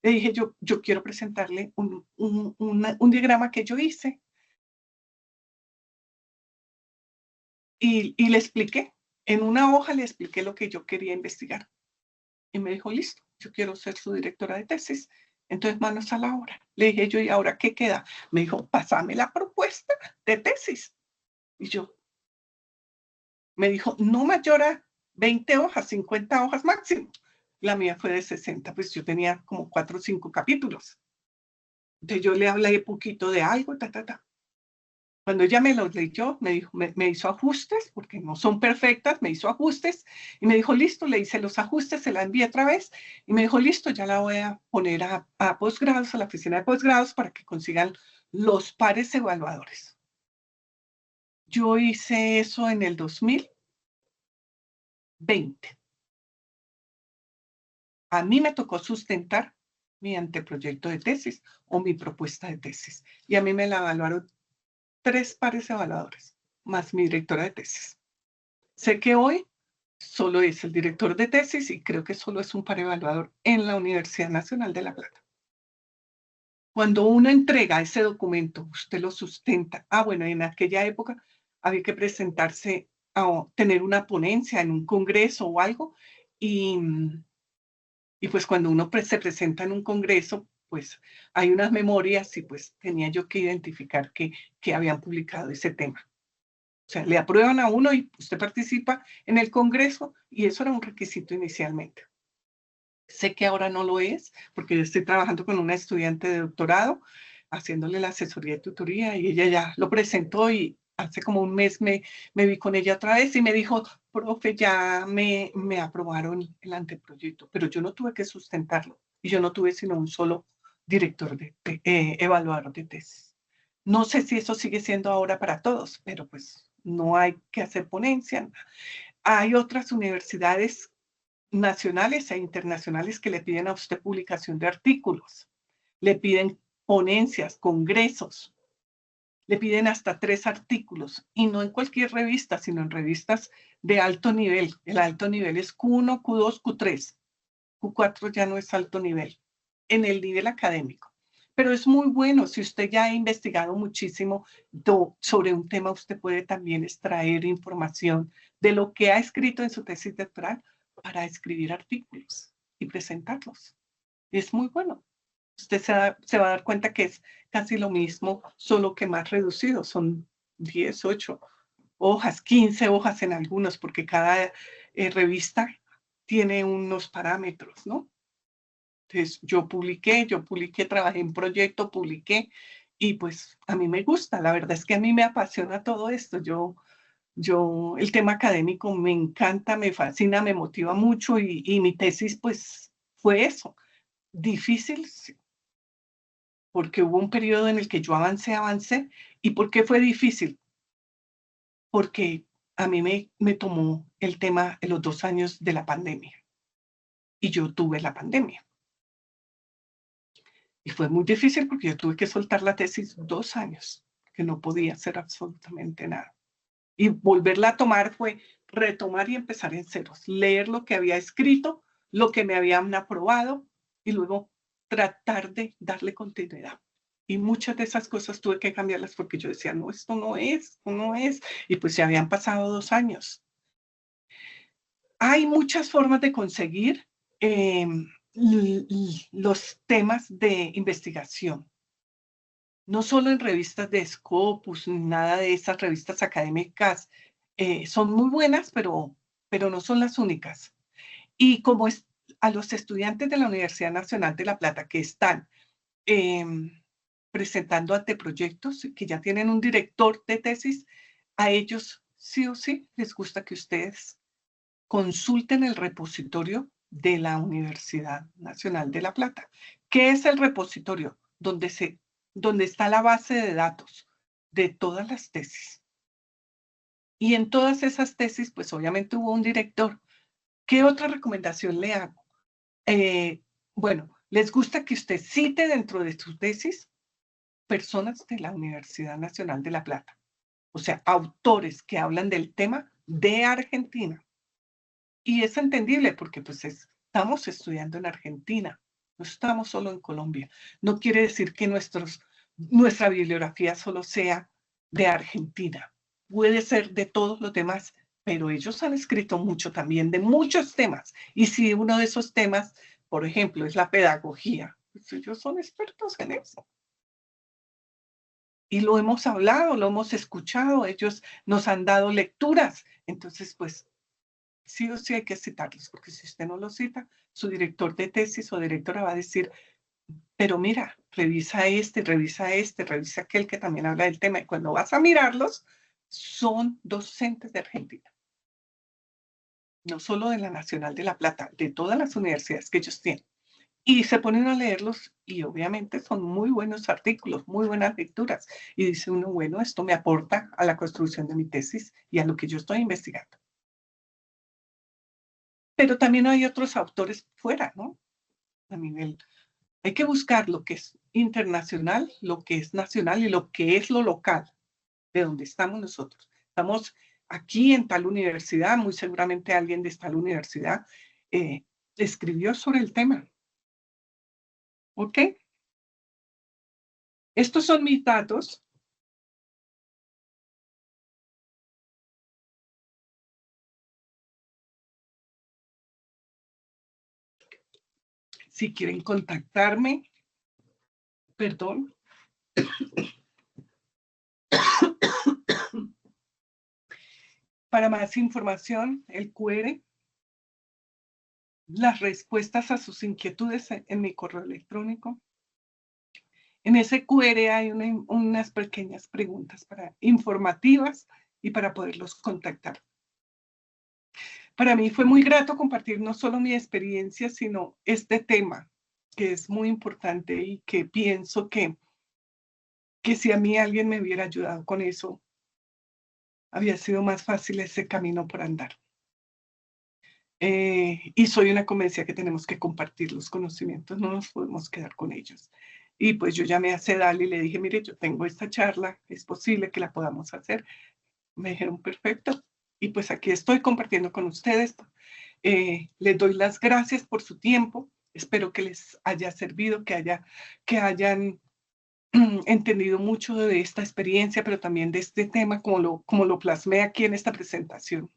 Le dije, yo quiero presentarle un diagrama que yo hice y le expliqué, en una hoja le expliqué lo que yo quería investigar. Y me dijo, listo, yo quiero ser su directora de tesis. Entonces, manos a la obra. Le dije yo, ¿y ahora qué queda? Me dijo, pásame la propuesta de tesis. Y yo, me dijo, no mayor a 20 hojas, 50 hojas máximo. La mía fue de 60, pues yo tenía como 4 o 5 capítulos. Entonces yo le hablé poquito de algo, Cuando ella me lo leyó, me dijo, me hizo ajustes, porque no son perfectas, me hizo ajustes y me dijo, listo, le hice los ajustes, se la envié otra vez y me dijo, listo, ya la voy a poner a posgrados, a la oficina de posgrados para que consigan los pares evaluadores. Yo hice eso en el 2020. A mí me tocó sustentar mi anteproyecto de tesis o mi propuesta de tesis y a mí me la evaluaron 3 pares evaluadores, más mi directora de tesis. Sé que hoy solo es el director de tesis y creo que solo es un par evaluador en la Universidad Nacional de La Plata. Cuando uno entrega ese documento, usted lo sustenta. Bueno, en aquella época había que presentarse a tener una ponencia en un congreso o algo y pues cuando uno se presenta en un congreso, pues hay unas memorias y pues tenía yo que identificar que habían publicado ese tema. O sea, le aprueban a uno y usted participa en el congreso y eso era un requisito inicialmente. Sé que ahora no lo es porque yo estoy trabajando con una estudiante de doctorado haciéndole la asesoría de tutoría y ella ya lo presentó y hace como un mes me vi con ella otra vez y me dijo, profe, ya me aprobaron el anteproyecto, pero yo no tuve que sustentarlo y yo no tuve sino un solo director evaluador de tesis. No sé si eso sigue siendo ahora para todos, pero pues no hay que hacer ponencia. Hay otras universidades nacionales e internacionales que le piden a usted publicación de artículos, le piden ponencias, congresos, le piden hasta 3 artículos, y no en cualquier revista, sino en revistas de alto nivel. El alto nivel es Q1, Q2, Q3. Q4 ya no es alto nivel, en el nivel académico. Pero es muy bueno, si usted ya ha investigado muchísimo sobre un tema, usted puede también extraer información de lo que ha escrito en su tesis doctoral para escribir artículos y presentarlos. Es muy bueno. Usted se va a dar cuenta que es casi lo mismo, solo que más reducido. Son 10, 8 hojas, 15 hojas en algunos, porque cada revista tiene unos parámetros, ¿no? Entonces, yo publiqué, trabajé en proyecto, publiqué, y pues a mí me gusta. La verdad es que a mí me apasiona todo esto. El tema académico me encanta, me fascina, me motiva mucho, y mi tesis pues fue eso. Difícil, sí, porque hubo un periodo en el que yo avancé. ¿Y por qué fue difícil? Porque a mí me tomó el tema en los 2 años de la pandemia, y yo tuve la pandemia. Y fue muy difícil porque yo tuve que soltar la tesis 2 años, que no podía hacer absolutamente nada. Y volverla a tomar fue retomar y empezar en ceros, leer lo que había escrito, lo que me habían aprobado, y luego tratar de darle continuidad. Y muchas de esas cosas tuve que cambiarlas porque yo decía, no, esto no es. Y pues se habían pasado 2 años. Hay muchas formas de conseguir los temas de investigación. No solo en revistas de Scopus, nada de esas revistas académicas, son muy buenas, pero no son las únicas. Y como a los estudiantes de la Universidad Nacional de La Plata que están presentando anteproyectos, que ya tienen un director de tesis, a ellos sí o sí les gusta que ustedes consulten el repositorio de la Universidad Nacional de La Plata. ¿Qué es el repositorio? Donde está la base de datos de todas las tesis. Y en todas esas tesis, pues obviamente hubo un director. ¿Qué otra recomendación le hago? Bueno, les gusta que usted cite dentro de su tesis personas de la Universidad Nacional de La Plata. O sea, autores que hablan del tema de Argentina. Y es entendible porque pues estamos estudiando en Argentina, no estamos solo en Colombia. No quiere decir que nuestra bibliografía solo sea de Argentina. Puede ser de todos los demás, pero ellos han escrito mucho también de muchos temas. Y si uno de esos temas, por ejemplo, es la pedagogía, pues ellos son expertos en eso. Y lo hemos hablado, lo hemos escuchado, ellos nos han dado lecturas. Entonces, pues, sí o sí hay que citarlos, porque si usted no lo cita, su director de tesis o directora va a decir, pero mira, revisa aquel que también habla del tema. Y cuando vas a mirarlos, son docentes de Argentina. No solo de la Nacional de La Plata, de todas las universidades que ellos tienen. Y se ponen a leerlos y obviamente son muy buenos artículos, muy buenas lecturas. Y dice uno, bueno, esto me aporta a la construcción de mi tesis y a lo que yo estoy investigando. Pero también hay otros autores fuera, ¿no? A nivel, hay que buscar lo que es internacional, lo que es nacional y lo que es lo local, de donde estamos nosotros. Estamos aquí en tal universidad, muy seguramente alguien de tal universidad escribió sobre el tema. ¿Ok? Estos son mis datos. Si quieren contactarme, perdón. Para más información, el QR, las respuestas a sus inquietudes en mi correo electrónico. En ese QR hay unas pequeñas preguntas informativas y para poderlos contactar. Para mí fue muy grato compartir no solo mi experiencia, sino este tema, que es muy importante y que pienso que si a mí alguien me hubiera ayudado con eso, había sido más fácil ese camino por andar. Y soy una convencida que tenemos que compartir los conocimientos, no nos podemos quedar con ellos. Y pues yo llamé a CEDAL y le dije, mire, yo tengo esta charla, es posible que la podamos hacer. Me dijeron, perfecto. Y pues aquí estoy compartiendo con ustedes. Les doy las gracias por su tiempo. Espero que les haya servido, que hayan entendido mucho de esta experiencia, pero también de este tema, como lo plasmé aquí en esta presentación.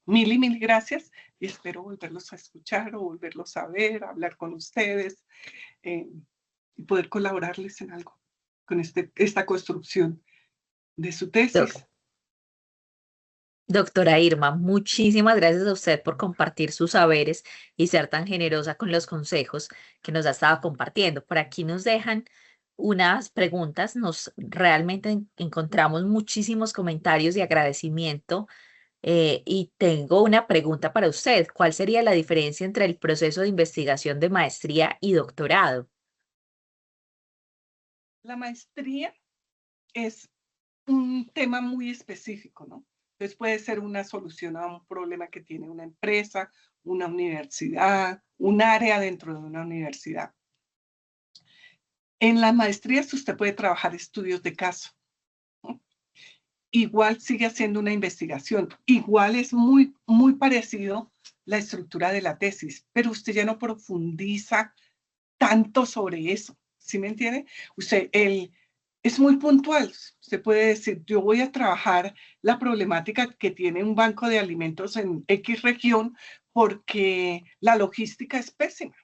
Mil y mil gracias y espero volverlos a escuchar o volverlos a ver, hablar con ustedes y poder colaborarles en algo con esta construcción de su Doc- tesis. Doctora Irma, muchísimas gracias a usted por compartir sus saberes y ser tan generosa con los consejos que nos ha estado compartiendo. Por aquí nos dejan unas preguntas, nos realmente encontramos muchísimos comentarios y agradecimiento. Y tengo una pregunta para usted. ¿Cuál sería la diferencia entre el proceso de investigación de maestría y doctorado? La maestría es un tema muy específico, ¿no? Entonces puede ser una solución a un problema que tiene una empresa, una universidad, un área dentro de una universidad. En las maestrías usted puede trabajar estudios de caso. ¿No? Igual sigue haciendo una investigación. Igual es muy, muy parecido la estructura de la tesis, pero usted ya no profundiza tanto sobre eso. ¿Sí me entiende? Usted, es muy puntual. Usted puede decir, yo voy a trabajar la problemática que tiene un banco de alimentos en X región porque la logística es pésima.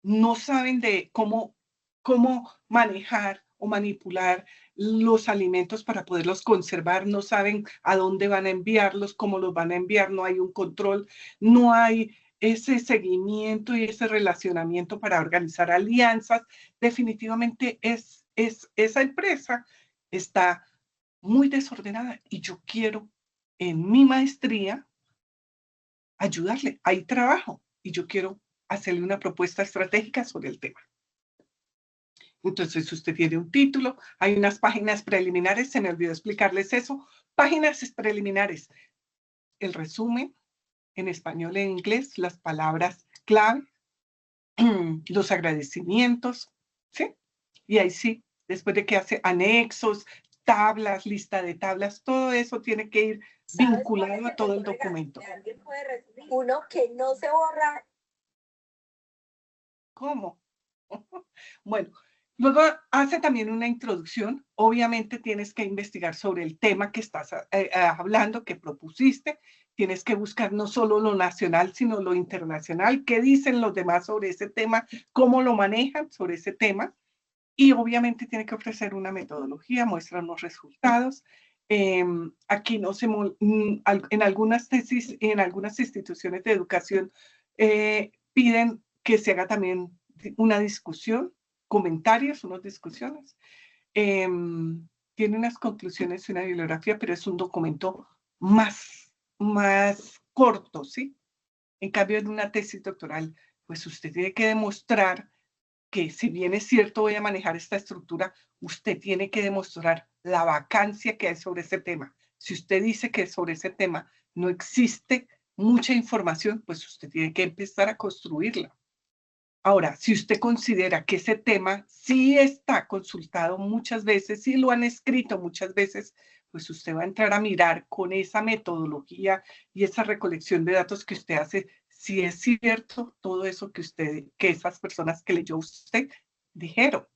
No saben de cómo manejar o manipular los alimentos para poderlos conservar, no saben a dónde van a enviarlos, cómo los van a enviar, no hay un control, no hay ese seguimiento y ese relacionamiento para organizar alianzas. Definitivamente esa empresa está muy desordenada y yo quiero en mi maestría ayudarle. Hay trabajo y yo quiero hacerle una propuesta estratégica sobre el tema. Entonces, usted tiene un título, hay unas páginas preliminares, se me olvidó explicarles eso, páginas preliminares, el resumen en español e inglés, las palabras clave, los agradecimientos, ¿sí? Y ahí sí, después de que hace anexos, tablas, lista de tablas, todo eso tiene que ir vinculado a todo el documento. Uno que no se borra. ¿Cómo? Bueno, luego hace también una introducción. Obviamente tienes que investigar sobre el tema que estás hablando, que propusiste. Tienes que buscar no solo lo nacional, sino lo internacional. ¿Qué dicen los demás sobre ese tema? ¿Cómo lo manejan sobre ese tema? Y obviamente tiene que ofrecer una metodología, muestra unos resultados. Aquí no se, en algunas tesis y en algunas instituciones de educación piden que se haga también una discusión, comentarios, unas discusiones. Tiene unas conclusiones y una bibliografía, pero es un documento más corto, ¿sí? En cambio, en una tesis doctoral, pues usted tiene que demostrar que si bien es cierto voy a manejar esta estructura, usted tiene que demostrar la vacancia que hay sobre ese tema. Si usted dice que sobre ese tema no existe mucha información, pues usted tiene que empezar a construirla. Ahora, si usted considera que ese tema sí está consultado muchas veces, sí lo han escrito muchas veces, pues usted va a entrar a mirar con esa metodología y esa recolección de datos que usted hace, si es cierto todo eso que esas personas que leyó usted dijeron.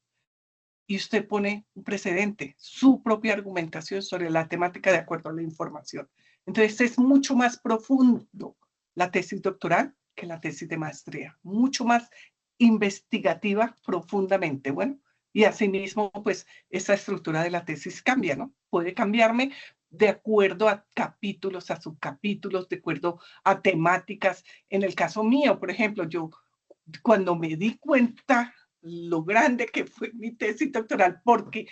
Y usted pone un precedente, su propia argumentación sobre la temática de acuerdo a la información. Entonces es mucho más profundo la tesis doctoral que la tesis de maestría, mucho más investigativa profundamente. Bueno, y asimismo, pues esa estructura de la tesis cambia, ¿no? Puede cambiarme de acuerdo a capítulos, a subcapítulos, de acuerdo a temáticas. En el caso mío, por ejemplo, yo cuando me di cuenta lo grande que fue mi tesis doctoral, porque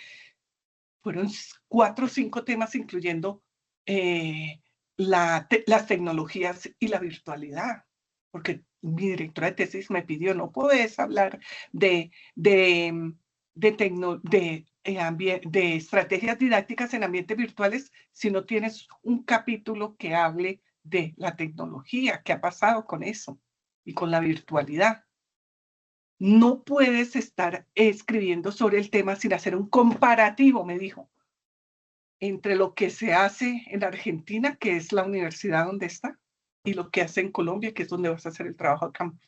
fueron 4 o 5 temas, incluyendo las tecnologías y la virtualidad, porque mi directora de tesis me pidió, no puedes hablar de de estrategias didácticas en ambientes virtuales si no tienes un capítulo que hable de la tecnología, qué ha pasado con eso y con la virtualidad. No puedes estar escribiendo sobre el tema sin hacer un comparativo, me dijo, entre lo que se hace en Argentina, que es la universidad donde está, y lo que hace en Colombia, que es donde vas a hacer el trabajo a campo.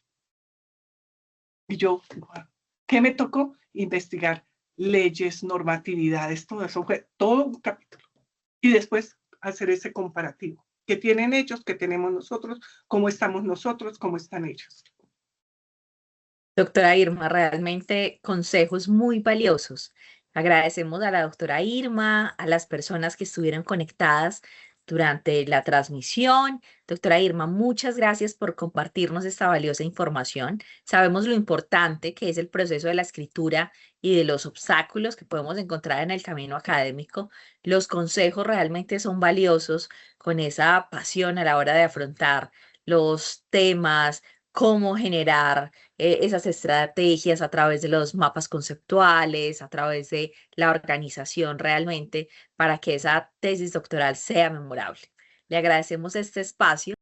Y yo, ¿qué me tocó? Investigar leyes, normatividades, todo eso fue todo un capítulo. Y después hacer ese comparativo. ¿Qué tienen ellos? ¿Qué tenemos nosotros? ¿Cómo estamos nosotros? ¿Cómo están ellos? Doctora Irma, realmente consejos muy valiosos. Agradecemos a la doctora Irma, a las personas que estuvieron conectadas durante la transmisión. Doctora Irma, muchas gracias por compartirnos esta valiosa información. Sabemos lo importante que es el proceso de la escritura y de los obstáculos que podemos encontrar en el camino académico. Los consejos realmente son valiosos con esa pasión a la hora de afrontar los temas, cómo generar esas estrategias a través de los mapas conceptuales, a través de la organización realmente, para que esa tesis doctoral sea memorable. Le agradecemos este espacio.